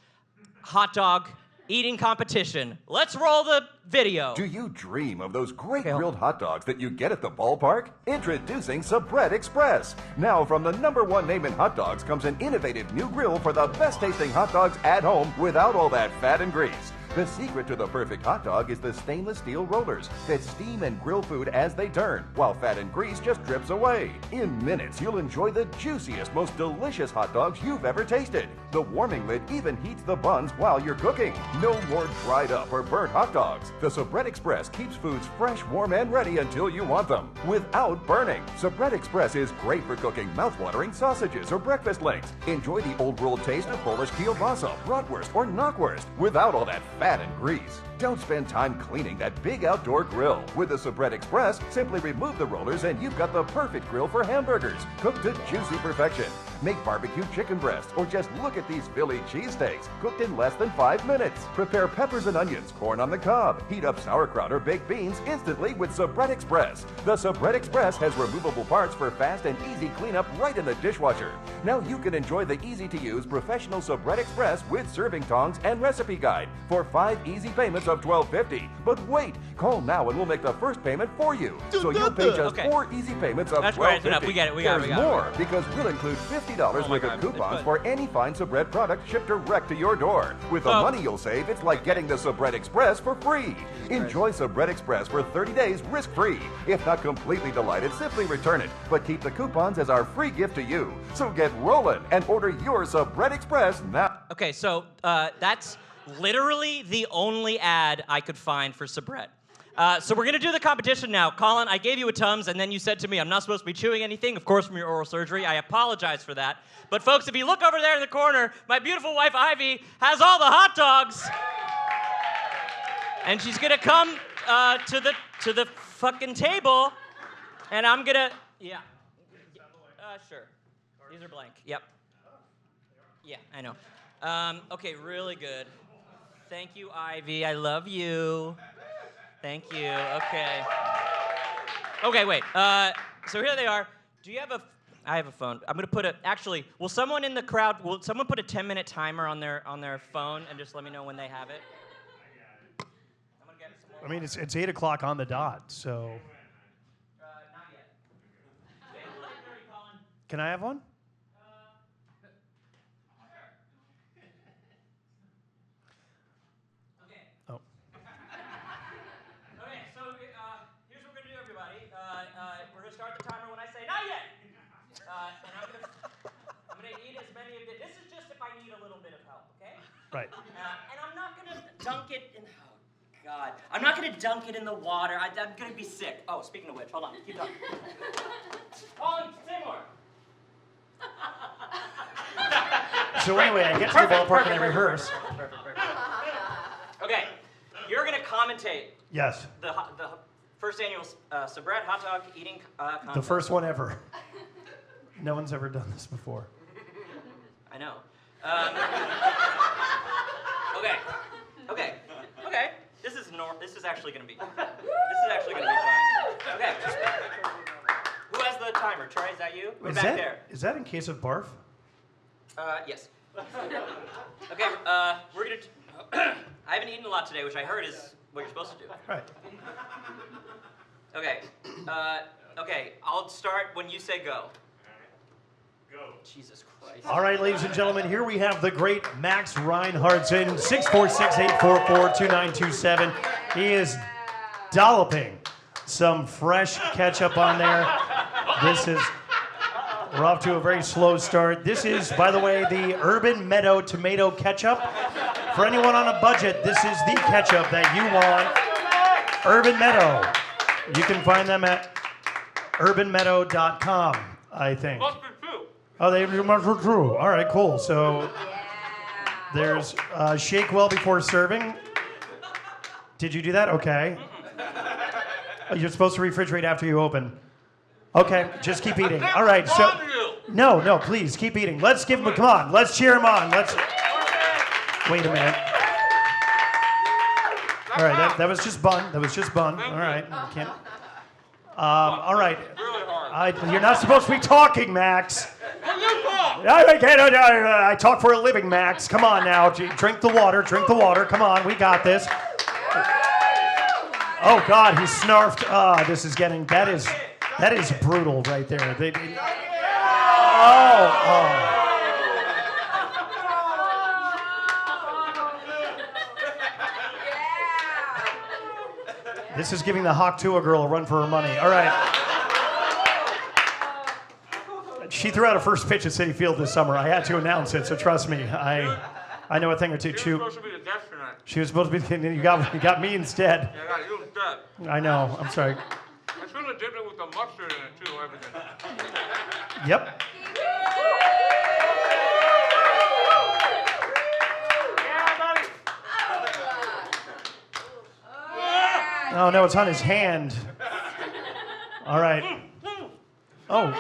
hot dog eating competition. Let's roll the video. Do you dream of those great grilled hot dogs that you get at the ballpark? Introducing Sabrett Express. Now from the #1 name in hot dogs comes an innovative new grill for the best tasting hot dogs at home without all that fat and grease. The secret to the perfect hot dog is the stainless steel rollers that steam and grill food as they turn, while fat and grease just drips away. In minutes, you'll enjoy the juiciest, most delicious hot dogs you've ever tasted. The warming lid even heats the buns while you're cooking. No more dried up or burnt hot dogs. The Sabrett Express keeps foods fresh, warm, and ready until you want them, without burning. Sabrett Express is great for cooking mouth-watering sausages or breakfast links. Enjoy the old-world taste of Polish kielbasa, bratwurst, or knockwurst, without all that fat and grease. Don't spend time cleaning that big outdoor grill. With the Sabrett Express, simply remove the rollers and you've got the perfect grill for hamburgers, cooked to juicy perfection. Make barbecue chicken breasts, or just look at these Philly cheesesteaks, cooked in less than 5 minutes. Prepare peppers and onions, corn on the cob. Heat up sauerkraut or baked beans instantly with Sabrett Express. The Sabrett Express has removable parts for fast and easy cleanup right in the dishwasher. Now you can enjoy the easy-to-use professional Sabrett Express with serving tongs and recipe guide for 5 easy payments of $12.50. But wait, call now and we'll make the first payment for you. So you'll pay just 4 easy payments of $12.50. That's enough. We get it. There's more, because we'll include $50 worth of coupons for any fine Sabrett product shipped direct to your door. With the money you'll save, it's like getting the Sabrett Express for free. Enjoy Sabrett Express for 30 days risk-free. If not completely delighted, simply return it. But keep the coupons as our free gift to you. So get rolling and order your Sabrett Express now. Okay, so that's literally the only ad I could find for Sabrett. So we're gonna do the competition now. Colin, I gave you a Tums, and then you said to me, I'm not supposed to be chewing anything, of course, from your oral surgery. I apologize for that. But folks, if you look over there in the corner, my beautiful wife, Ivy, has all the hot dogs. And she's gonna come to the fucking table, and I'm gonna, yeah. Sure. These are blank. Yep. Yeah, I know. Okay, really good. Thank you, Ivy. I love you. Thank you. Okay. Okay, wait. So here they are. Do you have a? I have a phone. I'm gonna put a. Actually, will someone in the crowd? Will someone put a 10-minute timer on their phone and just let me know when they have it? I mean, it's 8 o'clock on the dot, so. Not yet. Can I have one? Oh. Okay, so here's what we're gonna do, everybody. We're gonna start the timer when I say not yet. And I'm gonna eat as many of it. This is just if I need a little bit of help, okay? Right. And I'm not gonna dunk it in. Oh God, I'm not gonna dunk it in the water. I'm gonna be sick. Oh, speaking of which, hold on, keep talking. Colin, say more. So anyway, I get to the ballpark and I rehearse. Perfect. Okay, you're gonna commentate. Yes. The first annual Sabret hot dog eating contest. The first one ever. No one's ever done this before. I know. Okay. This is actually gonna be. This is actually gonna be fun. Okay. Who has the timer? Troy, is that you? We're back there. Is that in case of barf? Yes. Okay. We're gonna. I haven't eaten a lot today, which I heard is what you're supposed to do. Right. Okay. Okay. I'll start when you say go. Go. Jesus Christ. All right, ladies and gentlemen, here we have the great Max Reinhardtson, 646-844-2927. He is dolloping some fresh ketchup on there. We're off to a very slow start. This is, by the way, the Urban Meadow tomato ketchup. For anyone on a budget, this is the ketchup that you want. Urban Meadow. You can find them at urbanmeadow.com, I think. Oh, they must be true. All right, cool. So there's shake well before serving. Did you do that? Okay. Oh, you're supposed to refrigerate after you open. Okay, just keep eating. All right, so no, please keep eating. Let's give him come on. Let's cheer him on. Wait a minute. All right, that was just bun. All right, can't. All right. You're not supposed to be talking, Max. I talk for a living, Max. Come on now. Drink the water. Come on, we got this. Oh, God, he snarfed. This is getting, that is brutal right there. This is giving the Hawk Tua girl a run for her money. All right. She threw out a first pitch at Citi Field this summer. I had to announce it, so trust me. I know a thing or two. She was supposed to be the guest tonight. She was supposed to be. You got me instead. Yeah, I got you instead. I know. I'm sorry. I should have dipped it with the mustard in it too. Everything. Yep. Oh no, it's on his hand. All right. Oh,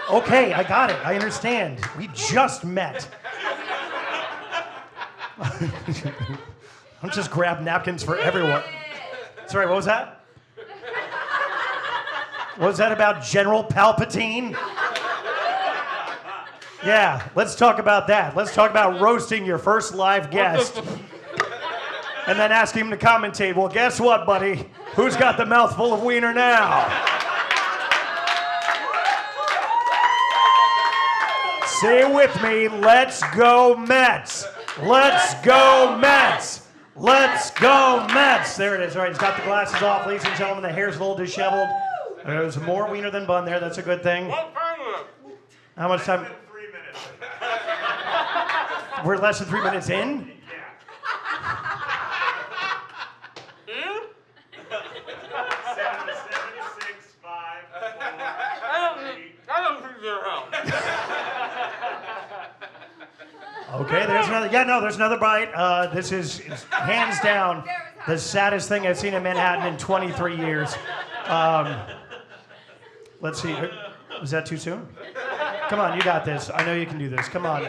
okay, I got it. I understand. We just met. I'll just grab napkins for everyone. Sorry, what was that? What was that about General Palpatine? Yeah, let's talk about that. Let's talk about roasting your first live guest. And then ask him to commentate. Well, guess what, buddy? Who's got the mouthful of wiener now? Say it with me. Let's go Mets. Let's go Mets. Let's go Mets. There it is. All right, he's got the glasses off, ladies and gentlemen. The hair's a little disheveled. There's more wiener than bun there. That's a good thing. How much time? 3 minutes. We're less than 3 minutes in? your help. Okay, there's another. Yeah, no, there's another bite. This is hands down the saddest thing I've seen in Manhattan in 23 years. Let's see. Was that too soon? Come on, you got this. I know you can do this. Come on.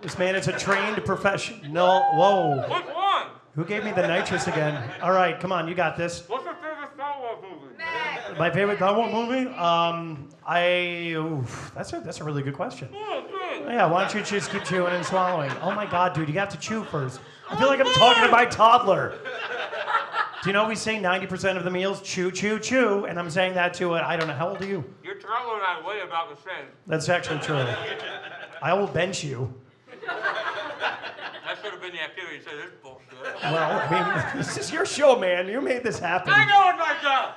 This man is a trained professional. Whoa. Which one? Who gave me the nitrous again? All right, come on, you got this. What's your favorite Star Wars movie? My favorite Star Wars movie? That's a really good question. Yeah, why don't you just keep chewing and swallowing? Oh my God, dude, you have to chew first. I feel like I'm talking to my toddler. Do you know we say 90% of the meals, chew, chew, chew, and I'm saying that to I don't know, how old are you? Your toddler and I weigh about the same. That's actually true. I will bench you. That should have been the activity. You said this bullshit. Well, I mean, this is your show, man. You made this happen. I know it's my job.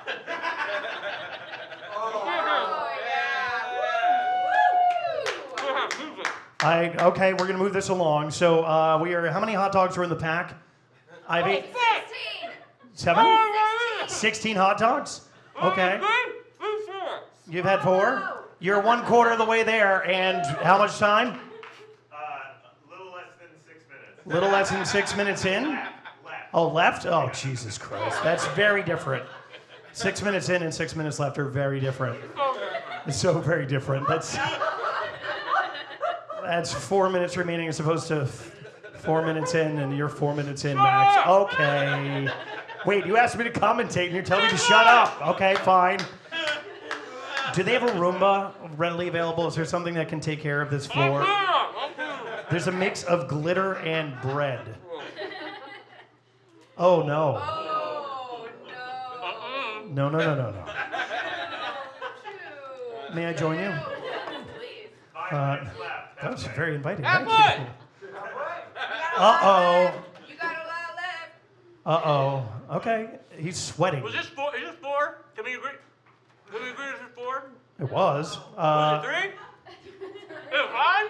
Okay, we're gonna move this along. So we are. How many hot dogs are in the pack? Ivy. 7? 16 hot dogs. Okay. You've had 4. You're 1/4 of the way there, and how much time? Little less than 6 minutes. Little less than 6 minutes in. Oh, left? Oh, Jesus Christ. That's very different. 6 minutes in and 6 minutes left are very different. It's so very different. That's 4 minutes remaining as opposed to 4 minutes in, and you're 4 minutes in, Max. Okay. Wait, you asked me to commentate, and you're telling me to shut up. Okay, fine. Do they have a Roomba readily available? Is there something that can take care of this floor? There's a mix of glitter and bread. Oh, no. No. May I join you? That was very inviting. Thank you. Uh-oh. You got a lot left. Uh-oh. Okay. He's sweating. Was this 4? Is this 4? Can we agree? Can we agree this is 4? It was. Was it 3? Is it 5?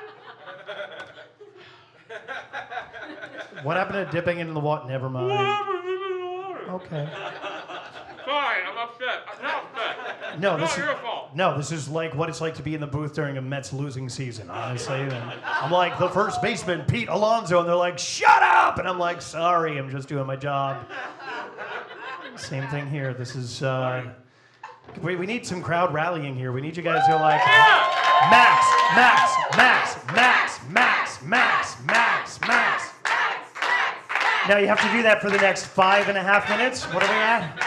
What happened to dipping into the water? Never mind. Okay. Sorry, I'm upset. I'm not upset. No, It's not your fault. No, this is like what it's like to be in the booth during a Mets losing season, honestly. And I'm like the first baseman, Pete Alonso, and they're like, shut up! And I'm like, sorry, I'm just doing my job. Same thing here. This is, we need some crowd rallying here. We need you guys to like, Max, Max, Max, Max, Max, Max, Max, Max. Now you have to do that for the next 5.5 minutes. What are we at?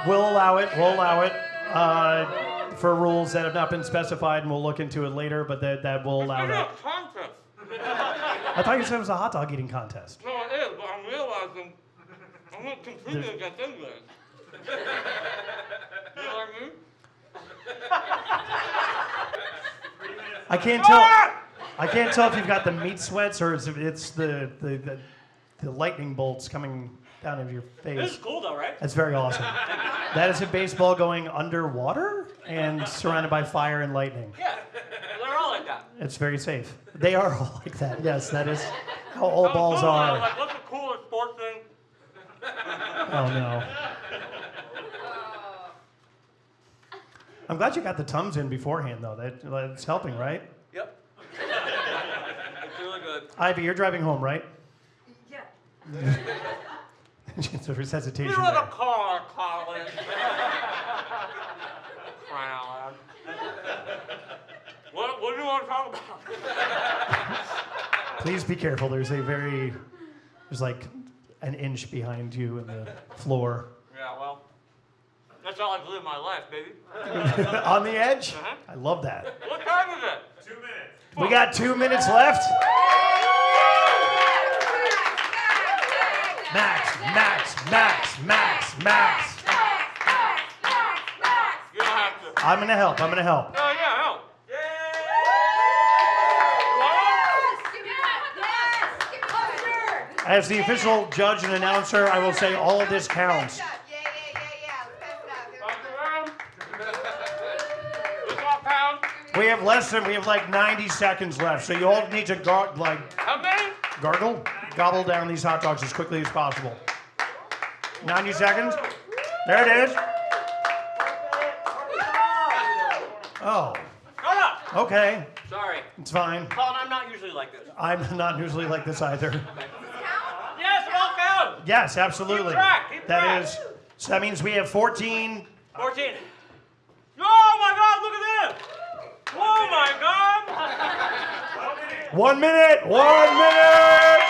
We'll allow it. For rules that have not been specified, and we'll look into it later, but that will allow that. It's a contest. I thought you said it was a hot dog eating contest. No, it is, but I'm realizing I'm not competing against English. You know what I mean? I can't tell if you've got the meat sweats or it's the lightning bolts coming down into your face. This is cool though, right? That's very awesome. That is a baseball going underwater and surrounded by fire and lightning. Yeah, they're all like that. It's very safe. They are all like that. Yes, that is how all balls are. Like, what's the coolest sports thing? Oh no. I'm glad you got the Tums in beforehand though. That's helping, right? Yep. It's really good. Ivy, you're driving home, right? Yeah. There's hesitation You have there. a car, Colin. Crying out loud. What do you want to talk about? Please be careful. There's like an inch behind you in the floor. Yeah, well, that's how I live my life, baby. On the edge? Uh-huh. I love that. What time is it? 2 minutes. We got 2 minutes left. Max, Max, Max, Max, Max. You don't have to. I'm gonna help. Oh, yeah, help. As the official judge and announcer, I will say all of this counts. We have like 90 seconds left, so you all need to How many? gobble down these hot dogs as quickly as possible. 90 seconds. There it is. Oh. Shut up! Okay. Sorry. It's fine. Colin, I'm not usually like this. I'm not usually like this either. Yes, it all counts! Yes, absolutely. Keep track. So that means we have 14. 14. Oh my God, look at this! Oh my God! 1 minute! 1 minute!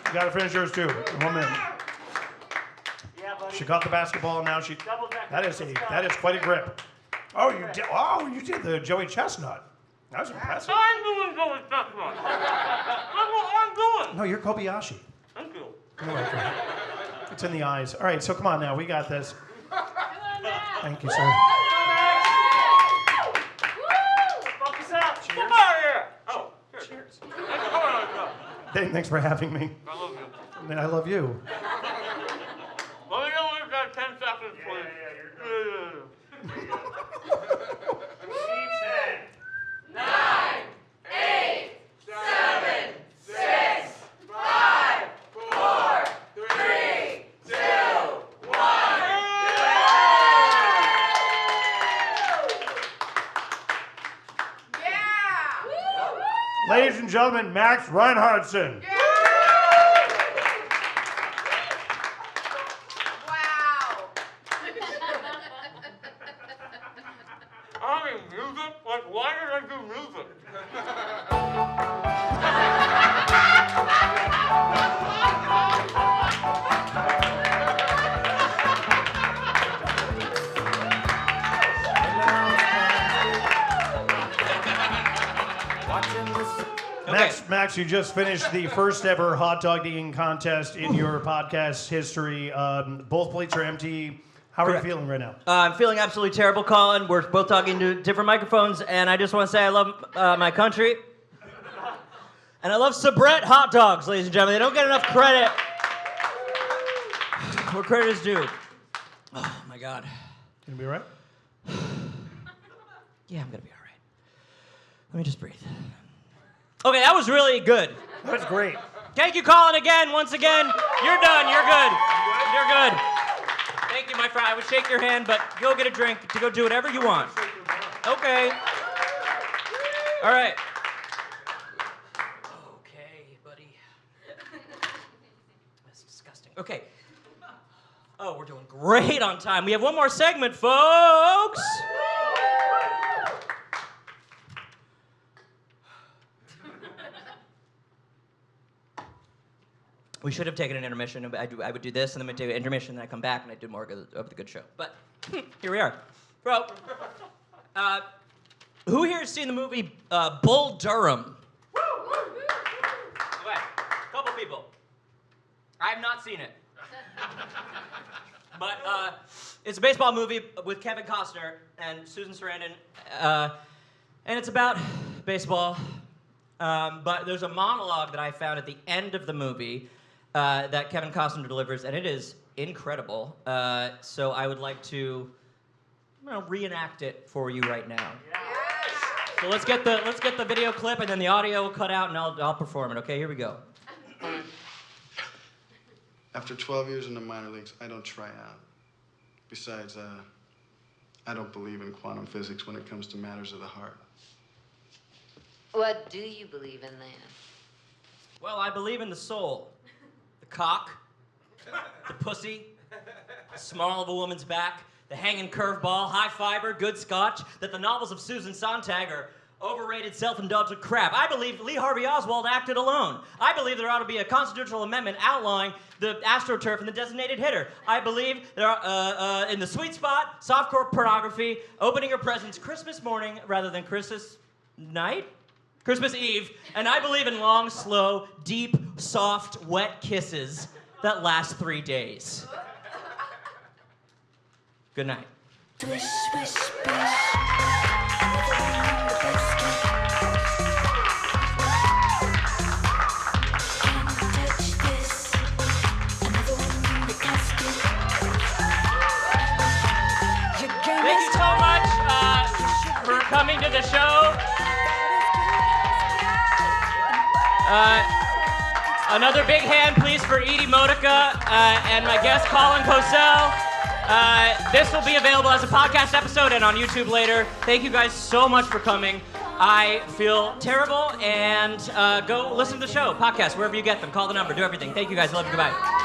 You gotta finish yours too. 1 minute. She got the basketball, now she. That is quite a grip. Oh, you did the Joey Chestnut. That was impressive. I'm doing Joey Chestnut. That's what I'm doing. No, you're Kobayashi. Thank you. You're welcome. It's in the eyes. All right, so come on now, we got this. Thank you, sir. Focus up. Cheers. Come out here. Oh, cheers. Thanks for having me. I love you. And I love you. Well, you only got 10 seconds, please. Yeah. 9, 8, 7, 6, 5, 4, 3, 2, 1. Ladies and gentlemen, Max Reinhardtson. I mean, music? Like, why did I do music? Max, you just finished the first ever hot dog eating contest in your podcast history. Both plates are empty. How are you feeling right now? I'm feeling absolutely terrible, Colin. We're both talking to different microphones, and I just want to say I love my country. And I love Sabrett hot dogs, ladies and gentlemen. They don't get enough credit. Where credit is due. Oh, my God. Gonna be all right? Yeah, I'm going to be all right. Let me just breathe. Okay, that was really good. That was great. Thank you, Colin, again, once again. You're done. You're good. You're good. Thank you, my friend. I would shake your hand, but go get a drink to go do whatever you want. Okay. All right. Okay, buddy. That's disgusting. Okay. Oh, we're doing great on time. We have one more segment, folks. We should have taken an intermission. I would do this, and then we'd take an intermission, and then I'd come back, and I'd do more of the good show. But here we are. Bro, who here has seen the movie Bull Durham? Okay, a couple people. I have not seen it. But it's a baseball movie with Kevin Costner and Susan Sarandon, and it's about baseball. But there's a monologue that I found at the end of the movie that Kevin Costner delivers, and it is incredible. So I would like to reenact it for you right now. So let's get the video clip, and then the audio will cut out, and I'll perform it. Okay, here we go. After 12 years in the minor leagues, I don't try out. Besides, I don't believe in quantum physics when it comes to matters of the heart. What do you believe in then? Well, I believe in the soul. The cock, the pussy, the small of a woman's back, the hanging curveball, high fiber, good scotch, that the novels of Susan Sontag are overrated, self-indulgent crap. I believe Lee Harvey Oswald acted alone. I believe there ought to be a constitutional amendment outlawing the AstroTurf and the designated hitter. I believe there are, in the sweet spot, softcore pornography, opening your presents Christmas morning rather than Christmas night? Christmas Eve. And I believe in long, slow, deep, soft, wet kisses that last 3 days. Good night. Swish, swish, swish. Another big hand, please, for Edie Modica and my guest, Colin Cosell. This will be available as a podcast episode and on YouTube later. Thank you guys so much for coming. I feel terrible, and go listen to the show, podcast, wherever you get them. Call the number, do everything. Thank you guys. I love you. Goodbye.